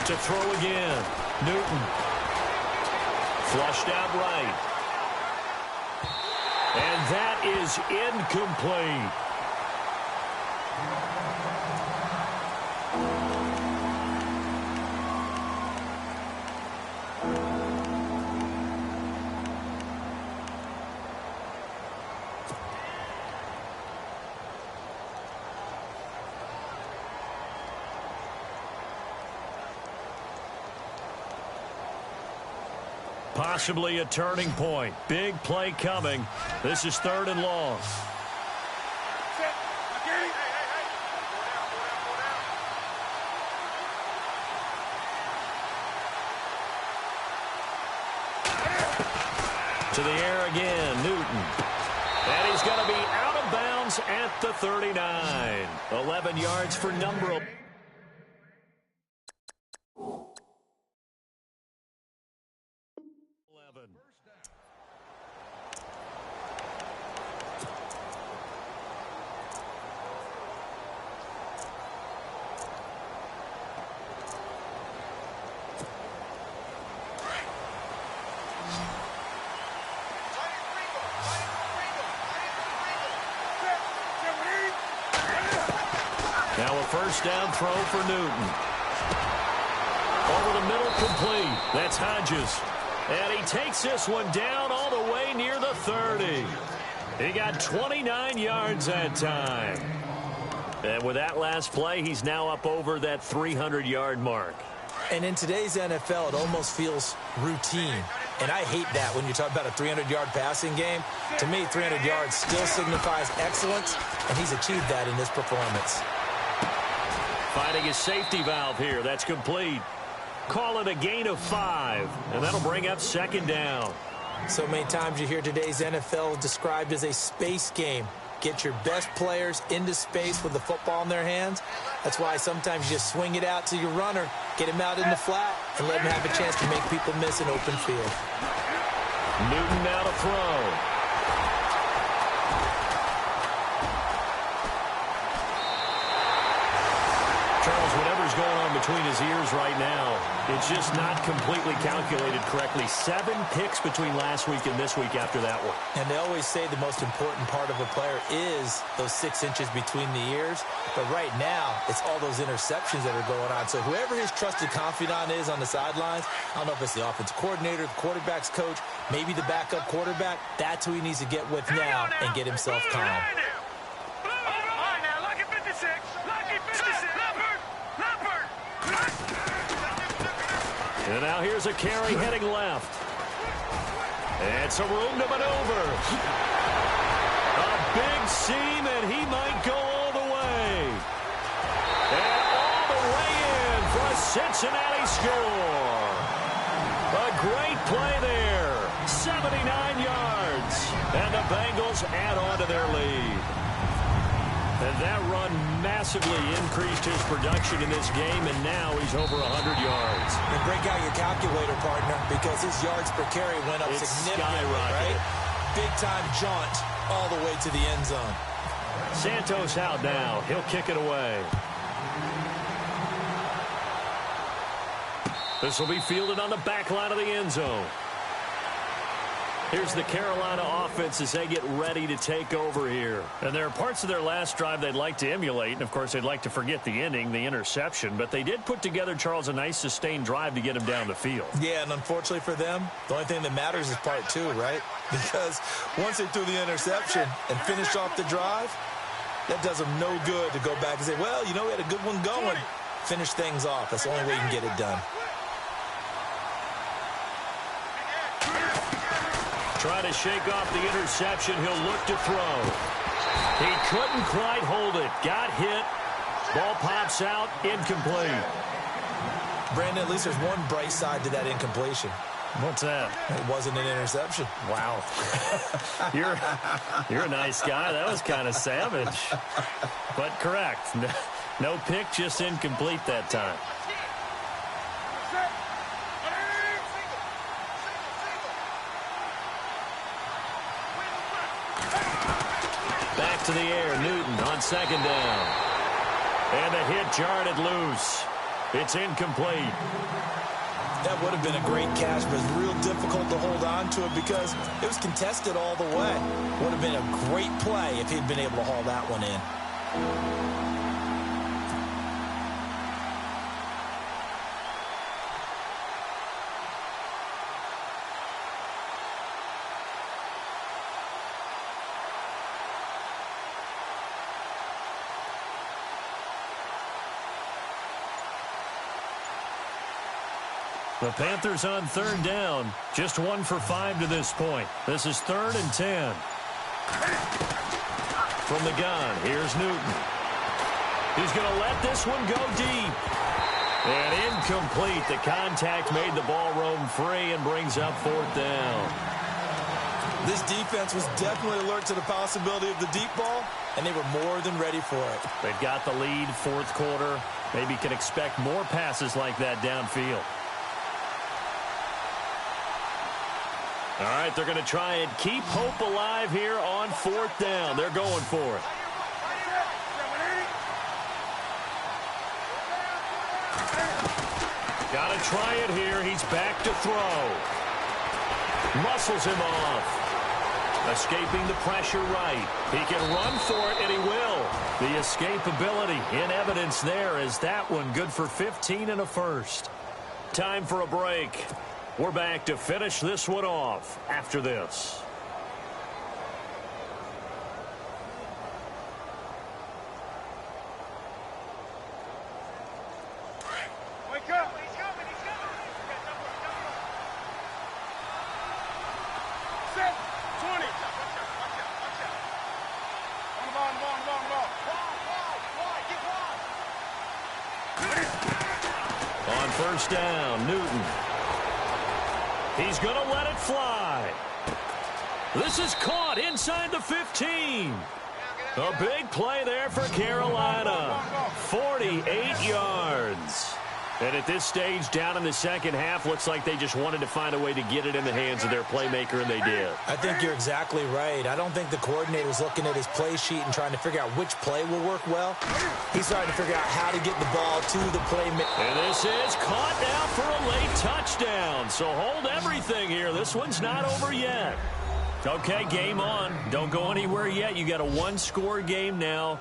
To throw again. Newton. Flushed out right. And that is incomplete. Possibly a turning point. Big play coming. This is 3rd and long. To the air again, Newton. And he's going to be out of bounds at the 39. 11 yards for number 11. Now a 1st down throw for Newton. Over the middle, complete. That's Hodges. And he takes this one down all the way near the 30. He got 29 yards that time. And with that last play, he's now up over that 300-yard mark. And in today's NFL, it almost feels routine. And I hate that when you talk about a 300-yard passing game. To me, 300 yards still signifies excellence, and he's achieved that in this performance. Finding his safety valve here. That's complete. Call it a gain of 5, and that'll bring up 2nd down. So many times you hear today's NFL described as a space game. Get your best players into space with the football in their hands. That's why sometimes you just swing it out to your runner, get him out in the flat, and let him have a chance to make people miss an open field. Newton now to throw. Charles, whatever's going on between his ears right now, it's just not completely calculated correctly. 7 picks between last week and this week after that one. And they always say the most important part of a player is those 6 inches between the ears. But right now, it's all those interceptions that are going on. So whoever his trusted confidant is on the sidelines, I don't know if it's the offensive coordinator, the quarterback's coach, maybe the backup quarterback, that's who he needs to get with now and get himself calm. And now here's a carry heading left. It's a room to maneuver. A big seam, and he might go all the way. And all the way in for a Cincinnati score. A great play there. And the Bengals add on to their lead. And that run massively increased his production in this game, and now he's over 100 yards. And break out your calculator, partner, because his yards per carry went up significantly, right? Big-time jaunt all the way to the end zone. Santos out now. He'll kick it away. This will be fielded on the back line of the end zone. Here's the Carolina offense as they get ready to take over here. And there are parts of their last drive they'd like to emulate. And, of course, they'd like to forget the ending, the interception. But they did put together, Charles, a nice sustained drive to get him down the field. Yeah, and unfortunately for them, the only thing that matters is part two, right? Because once they threw the interception and finished off the drive, that does them no good to go back and say, well, you know, we had a good one going. Finish things off. That's the only way you can get it done. Try to shake off the interception. He'll look to throw. He couldn't quite hold it. Got hit. Ball pops out. Incomplete. Brandon, at least there's one bright side to that incompletion. What's that? It wasn't an interception. Wow. You're a nice guy. That was kind of savage. But correct. No pick, just incomplete that time. Back to the air. Newton on second down. And the hit jarred it loose. It's incomplete. That would have been a great catch, but it's real difficult to hold on to it because it was contested all the way. Would have been a great play if he'd been able to haul that one in. The Panthers on third down. Just 1 for 5 to this point. This is 3rd and 10. From the gun, here's Newton. He's going to let this one go deep. And incomplete. The contact made the ball roam free and brings up 4th down. This defense was definitely alert to the possibility of the deep ball, and they were more than ready for it. They've got the lead, 4th quarter. Maybe can expect more passes like that downfield. All right, they're going to try and keep hope alive here on 4th down. They're going for it. Got to try it here. He's back to throw. Muscles him off. Escaping the pressure right. He can run for it, and he will. The escapability in evidence there is that one good for 15 and a first. Time for a break. We're back to finish this one off after this. Wake up! He's coming! He's coming! Set! 20! Watch out! On the ball, on the ball, on the ball, on the ball. Wide, get wide! On first down, Newton. He's going to let it fly. This is caught inside the 15. A big play there for Carolina. 48 yards. And at this stage, down in the second half, looks like they just wanted to find a way to get it in the hands of their playmaker, and they did. I think you're exactly right. I don't think the coordinator's looking at his play sheet and trying to figure out which play will work well. He's trying to figure out how to get the ball to the playmaker. And this is caught now for a late touchdown. So hold everything here. This one's not over yet. Okay, game on. Don't go anywhere yet. You got a one-score game now.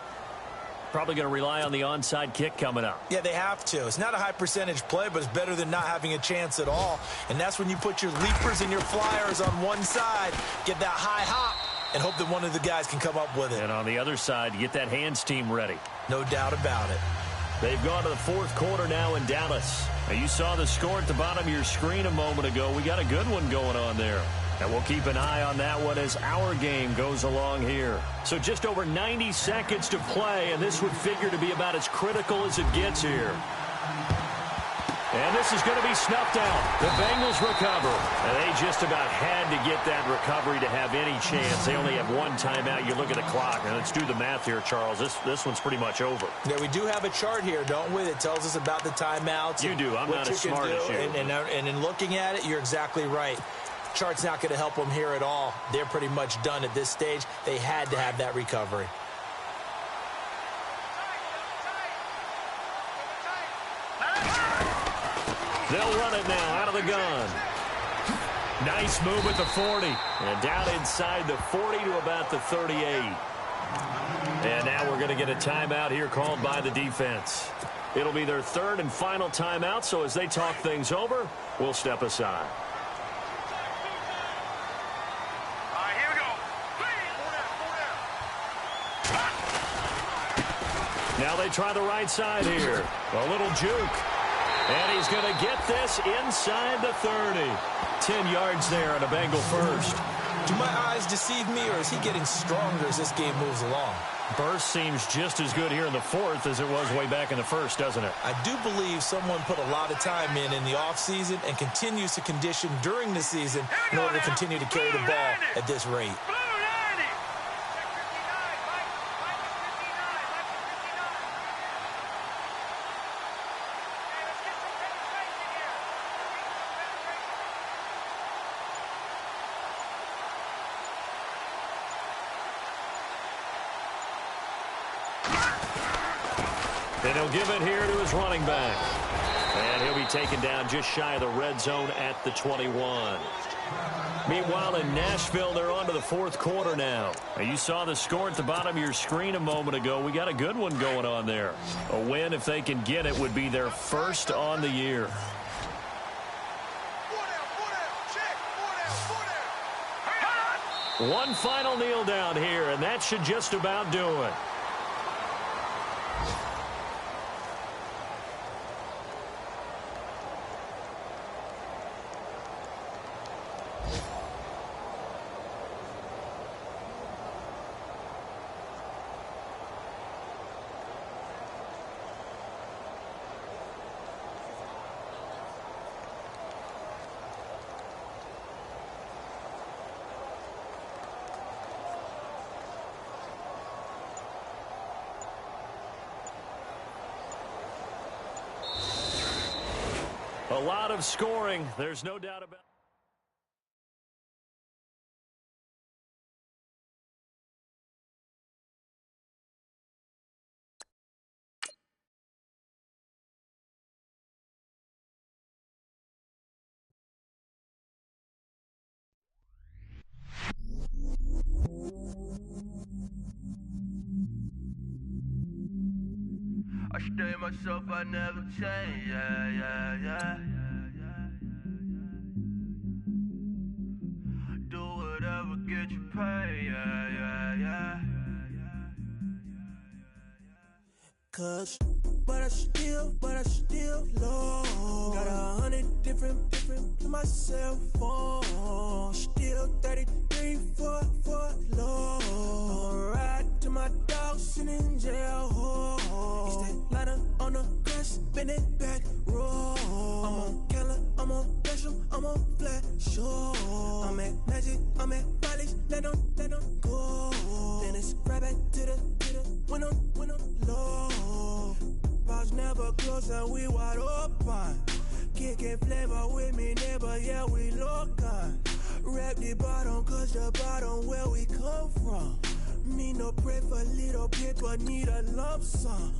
Probably going to rely on the onside kick coming up. Yeah, they have to. It's not a high percentage play, but it's better than not having a chance at all. And that's when you put your leapers and your flyers on one side, get that high hop, and hope that one of the guys can come up with it. And on the other side, you get that hands team ready. No doubt about it. They've gone to the 4th quarter now in Dallas. Now, you saw the score at the bottom of your screen a moment ago. We got a good one going on there. And we'll keep an eye on that one as our game goes along here. So just over 90 seconds to play, and this would figure to be about as critical as it gets here. And this is going to be snuffed out. The Bengals recover. And they just about had to get that recovery to have any chance. They only have one timeout. You look at the clock. And let's do the math here, Charles. This one's pretty much over. Yeah, we do have a chart here, don't we, that tells us about the timeouts. You do. I'm not as smart as you. And in looking at it, you're exactly right. Chart's not going to help them here at all. They're pretty much done at this stage. They had to have that recovery. They'll run it now out of the gun. Nice move at the 40. And down inside the 40 to about the 38. And now we're going to get a timeout here called by the defense. It'll be their third and final timeout, so as they talk things over, we'll step aside. All right, here we go. Now they try the right side here. A little juke. And he's going to get this inside the 30. 10 yards there on a Bengal first. Do my eyes deceive me, or is he getting stronger as this game moves along? Burst seems just as good here in the fourth as it was way back in the first, doesn't it? I do believe someone put a lot of time in the offseason and continues to condition during the season in order to continue to carry the ball at this rate. And he'll give it here to his running back. And he'll be taken down just shy of the red zone at the 21. Meanwhile, in Nashville, they're on to the fourth quarter now. You saw the score at the bottom of your screen a moment ago. We got a good one going on there. A win, if they can get it, would be their first on the year. One final kneel down here, and that should just about do it. A lot of scoring. There's no doubt about it. I stay myself, I never change, yeah. Do whatever, get you paid, yeah. Cause, but I still low. Got 100 different to my cell phone. Still 33 for low. I'ma ride to my dog sitting in jail. It's that lighter on the grass, spin it back, roll. I'm on Keller, I'm on Besham, I'm on Flat Shore. I'm at Magic, I'm at Follies, let them go. Then it's right back to the when I'm low. Bars never close and we wide open. Kicking flavor with me, neighbor, yeah, we local. Rap the bottom, cause the bottom where we come from. Me no pray for little paper, need a lump sum.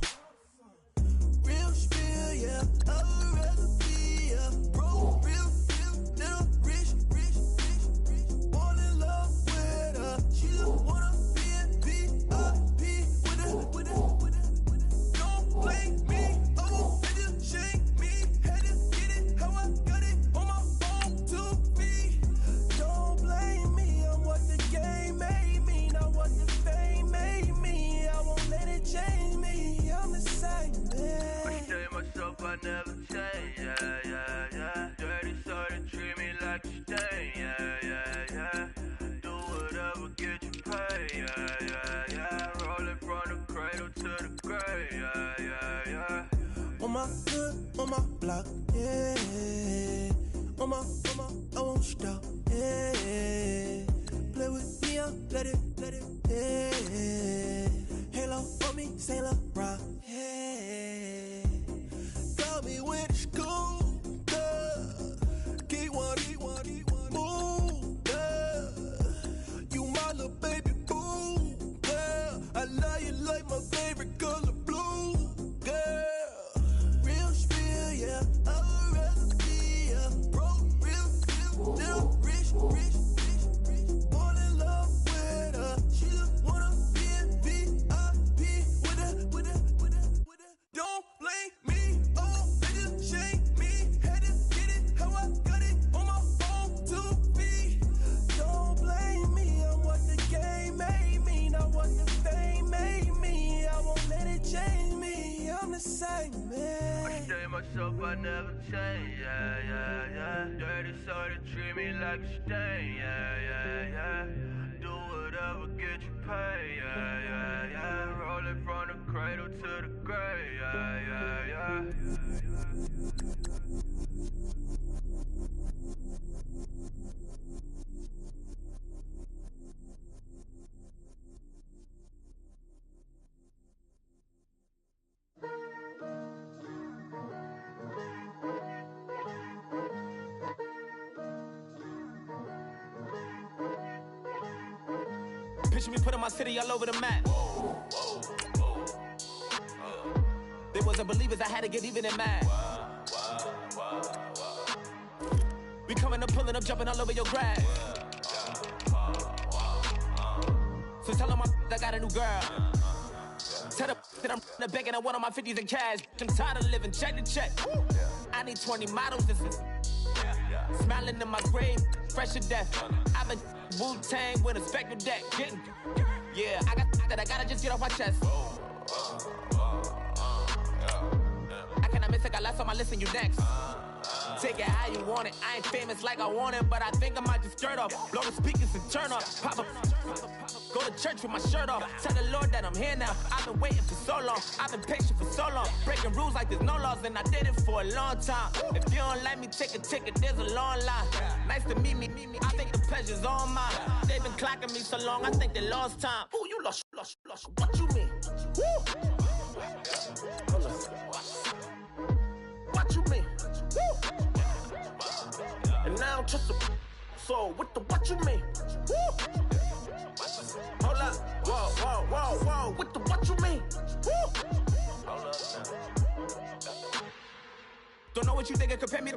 Real spill, yeah, I would rather be, yeah. Bro, real little rich. Fall in love with her, she just wanna be in VIP with it. Don't blame me, oh, bitch, shake me. Had to get it, how I got it on my phone to be. Don't blame me, I'm what the game made me, not what the fame made me. I won't let it change me, I'm the same man. I stay myself, I never change. my hood, on my block, yeah. On my, I won't stop, yeah. Play with me, I'll let it, yeah. Halo on me, Sailor Rock, yeah. Got me with school, keep one, move, yeah. You my little baby boo, yeah. I love you like my favorite color blue, girl. Real spill, yeah. I'd rather be a broke, real, still rich. Fall in love with her. She just wanna be in VIP with her. Don't blame me, oh, bitches shame me. Had to get it how I got it on my phone to be. Don't blame me, I'm what the game made me, not what the fame made me. I won't let it change me, I'm the same man. I stay myself, I never change, yeah. Dirty soda, treat me like a stain, yeah. Do whatever, get you paid, yeah. Roll it from the cradle to the grave, yeah. Picture me putting my city all over the map. They wasn't believers, I had to get even and mad. We coming up, pulling up, jumping all over your grass. So tell them I got a new girl. Tell them that I'm in the bank and I want all my 50s in cash. I'm tired of living check to check. I need 20 models, this is smiling in my grave, fresh to death. I've been Wu-Tang with a spectral deck. Yeah, I got that, I gotta just get off my chest. I cannot miss it, got last on my list and you next. Take it how you want it, I ain't famous like I want it, but I think I might just skirt off. Blow the speakers and turn up, pop up. Go to church with my shirt off. Tell the Lord that I'm here now. I've been waiting for so long. I've been patient for so long. Breaking rules like there's no laws, and I did it for a long time. If you don't like me, take a ticket. There's a long line. Nice to meet me. I think the pleasure's all mine. They've been clocking me so long. I think they lost time. Ooh, you lost. What you mean? Woo! What you mean? Woo! And now I'm just a so with the what you mean? Woo! Hold up, whoa, with the what you mean? Woo! Hold up. Don't know what you think it compare me to.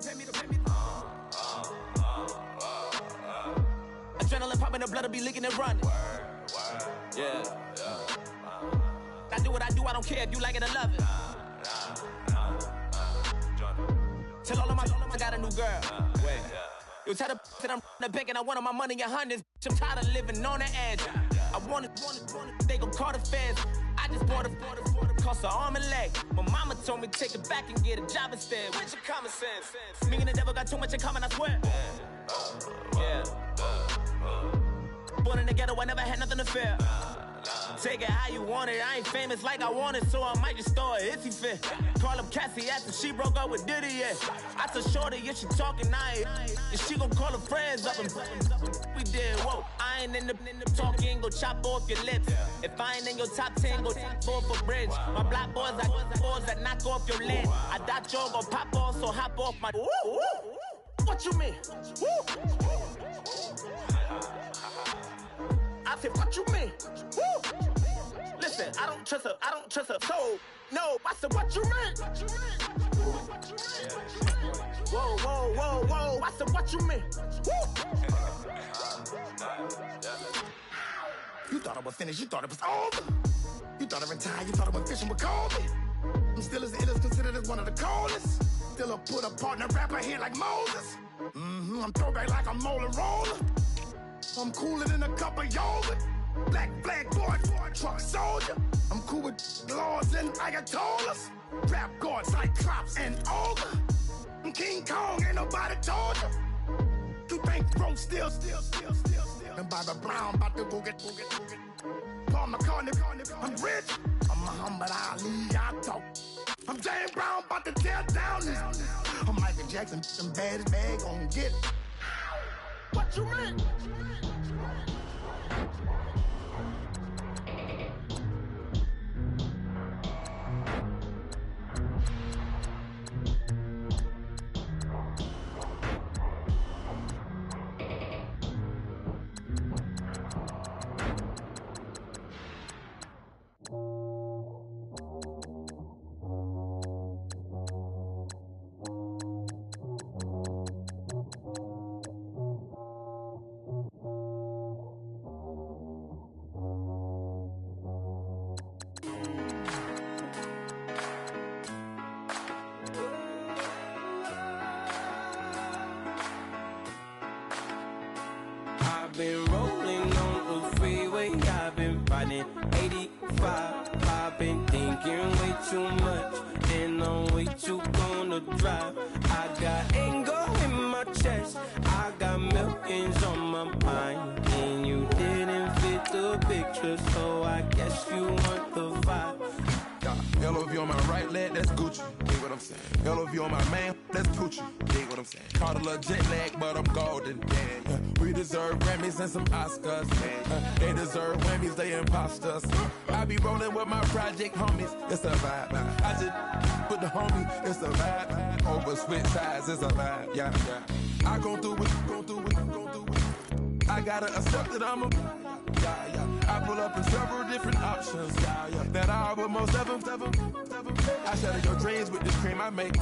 Adrenaline popping, the blood be leaking and running. Yeah. I do what I do, I don't care if you like it or love it. Tell all of my I got a new girl. Wait. You tell the that I'm in the bank and I want all my money in hundreds. I'm tired of living on the edge. I want it, they gon' call the feds. I just bought it, cost an arm and leg. My mama told me take it back and get a job instead. Where's your common sense? Me and the devil got too much in common, I swear. Yeah. Born in the ghetto, I never had nothing to fear. Take it how you want it, I ain't famous like I want it, so I might just throw a hissy fit. Call up Cassie after she broke up with Diddy, yeah. I told Shorty if she talking, and she gon' call her friends up and we did, whoa. I ain't in the talking, go chop off your lips. If I ain't in your top 10, go fall for bridge. My black boys, I boys that knock off your lid. I thought y'all gon' pop off, so hop off my. What you mean? I said, what you mean? Woo! Listen, I don't trust her, so, no, I said, what you mean? Whoa, I said, what you mean? Woo! You thought I was finished, you thought it was over. You thought I retired, you thought I went fishing with Kobe. I'm still as ill as considered as one of the coldest. Still a put a partner rapper here like Moses. I'm throwback like a molar roller. I'm cooler than a cup of yogurt. Black flag boy, truck soldier. I'm cool with laws and Ayatollahs. Rap god, Cyclops and Ogre. I'm King Kong, ain't nobody told you. You think bro still. And Bobby Brown about to go get. Paul McCartney, I'm rich. I'm Muhammad Ali, I talk. I'm James Brown about to tear down this. I'm Michael Jackson, some baddest bag gon' get it. What you mean? I've been rolling on the freeway, I've been riding 85. I've been thinking way too much, and I'm way too gonna drive. I got anger in my chest, I got millions on my mind, and you didn't fit the picture, so I guess you want the vibe. LOV on my right leg, that's Gucci. Dig what I'm saying? LOV on my man, that's Poochie. Dig what I'm saying? Caught a little jet lag, but I'm golden. Yeah. We deserve Grammys and some Oscars. They deserve whammies, they imposters. I be rolling with my project homies, it's a vibe. I just put the homie, it's a vibe. Over switch sides, it's a vibe. Yeah. I gon' do it, gon' do it, gon' do it. I gotta accept that I'm a. I pull up in several different options. That I would most ever. I shatter your dreams with this cream I make.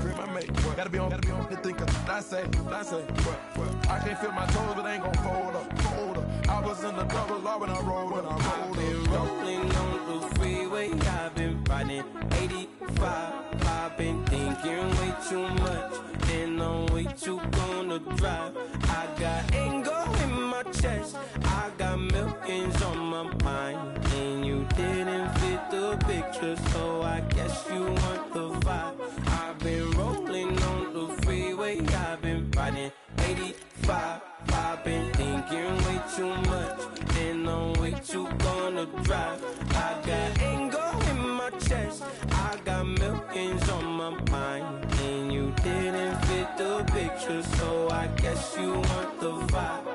Gotta be on the thinker. I say. What? I can't feel my toes, but ain't gon' fold up. I was in the double law when I rolled. I've been rolling on the freeway, I've been riding 85. I've been thinking way too much, and I'm way too gonna drive. I got anger in my chest, I got millions on my mind, and you didn't fit the picture, so I guess you want the vibe. I've been rolling on the freeway, I've been riding 85. I've been thinking way too much, and I'm way too gonna drive. I got anger in my chest, I got millions on my mind, and you didn't fit the picture, so I guess you want the vibe.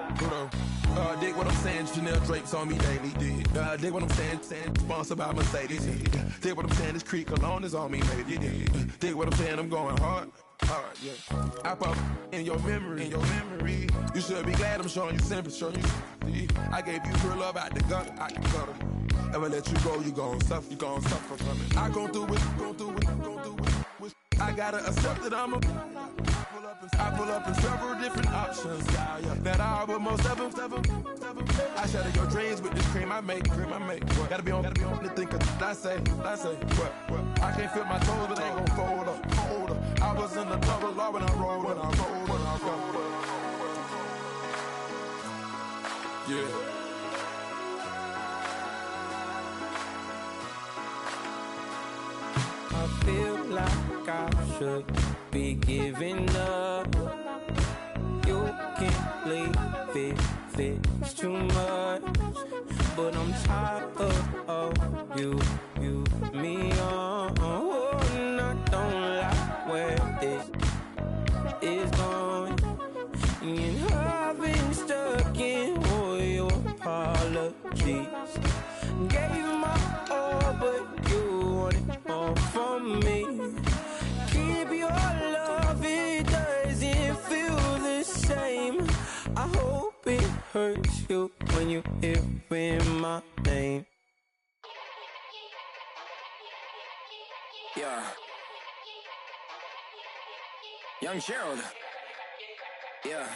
Dig what I'm saying, Chanel drapes on me daily. Dig what I'm saying, sponsored by Mercedes. Dig what I'm saying, this Creek Cologne is on me, baby. Dig what I'm saying, I'm going hard, yeah. I pop in your memory, You should be glad I'm showing you sympathy. I gave you real love out the gutter, Ever let you go, you gon' suffer from it. I gon' do it. I gotta accept that I'm a. I pull up in several different options. That I would most ever. I shatter your dreams with this cream I make. Gotta be on the thinker. I say. What? I can't feel my toes, but ain't gon' fold up. I was in the double law when I rolled. Yeah. I feel like I should be giving up. You can't leave it's too much. But I'm tired of you, me on. And I don't like where this is going. And I've been stuck in all your apologies. Gave my all, but you want it all from me. Keep your love, it doesn't feel the same. I hope it hurts you when you hear my name. Yeah. Young Gerald. Yeah.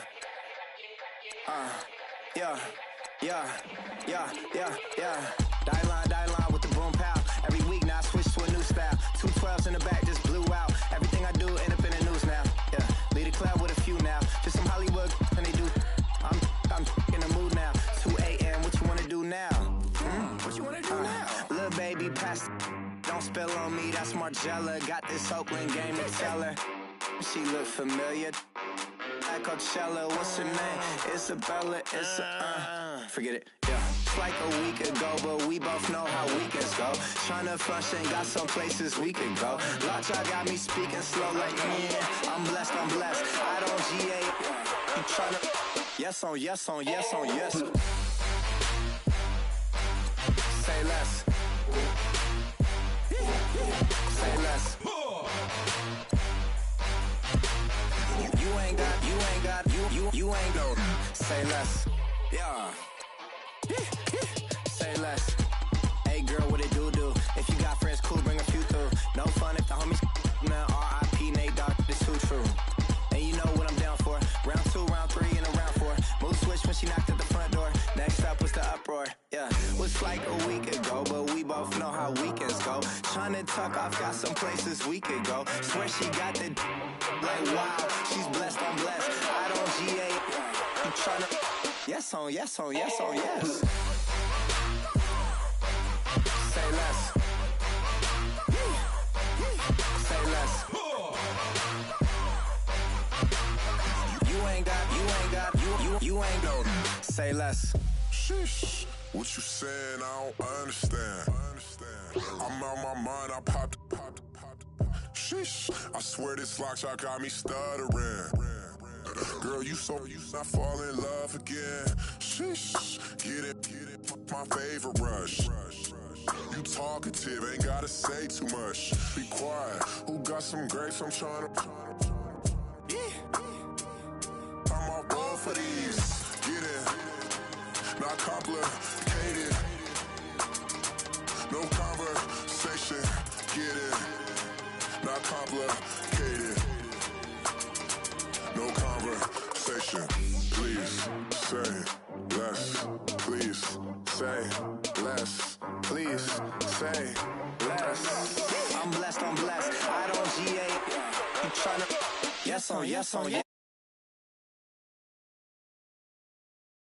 Die line with the boom pow. Every week now I switch to a new style. 212s in the back just blew out. Everything I do end up in the news now. Yeah, lead a club with a few now. Just some Hollywood and they do. I'm in the mood now. 2 a.m. What you wanna do now? What you wanna do now? Little baby, pass. Don't spill on me. That's Margella. Got this Oakland game to tell her. She look familiar. At Coachella, what's her name? Isabella, forget it, yeah. It's like a week ago, but we both know how weekends go. Tryna flush and got some places we could go. Lot y'all got me speaking slow like, yeah, I'm blessed. I don't GA. You tryna, yes on yes. Say less. Say less. You ain't go. Say less. Yeah. Say less. Hey girl, what it do? If you got friends, cool, bring a few through. No fun if the homies, man, R.I.P. Nate Dogg, this too true. And you know what I'm down for. Round 2, round 3, and a round 4. Mood switch when she knocked at the front door. Next up was the uproar. Yeah, was like a week ago, but we both know how weekends go. Tryna tuck off, got some places we could go. Swear she got the like wow, she's blessed, I'm blessed. I don't GA. You tryna yes on yes. Say less. Say less. You ain't go. Say less. Sheesh. What you saying? I don't understand. I'm out my mind. I popped. Sheesh. I swear this lock y'all got me stuttering. Girl, you not fall in love again. Sheesh. Get it. My favorite rush. You talkative, ain't gotta say too much. Be quiet. Who got some grapes? I'm tryna. I'm all board for these. Get in. Not complicated. No conversation. Get in. Not complicated. No conversation. Please say less. Please say less. Please say less. I'm blessed. I don't GA. You tryna yes on.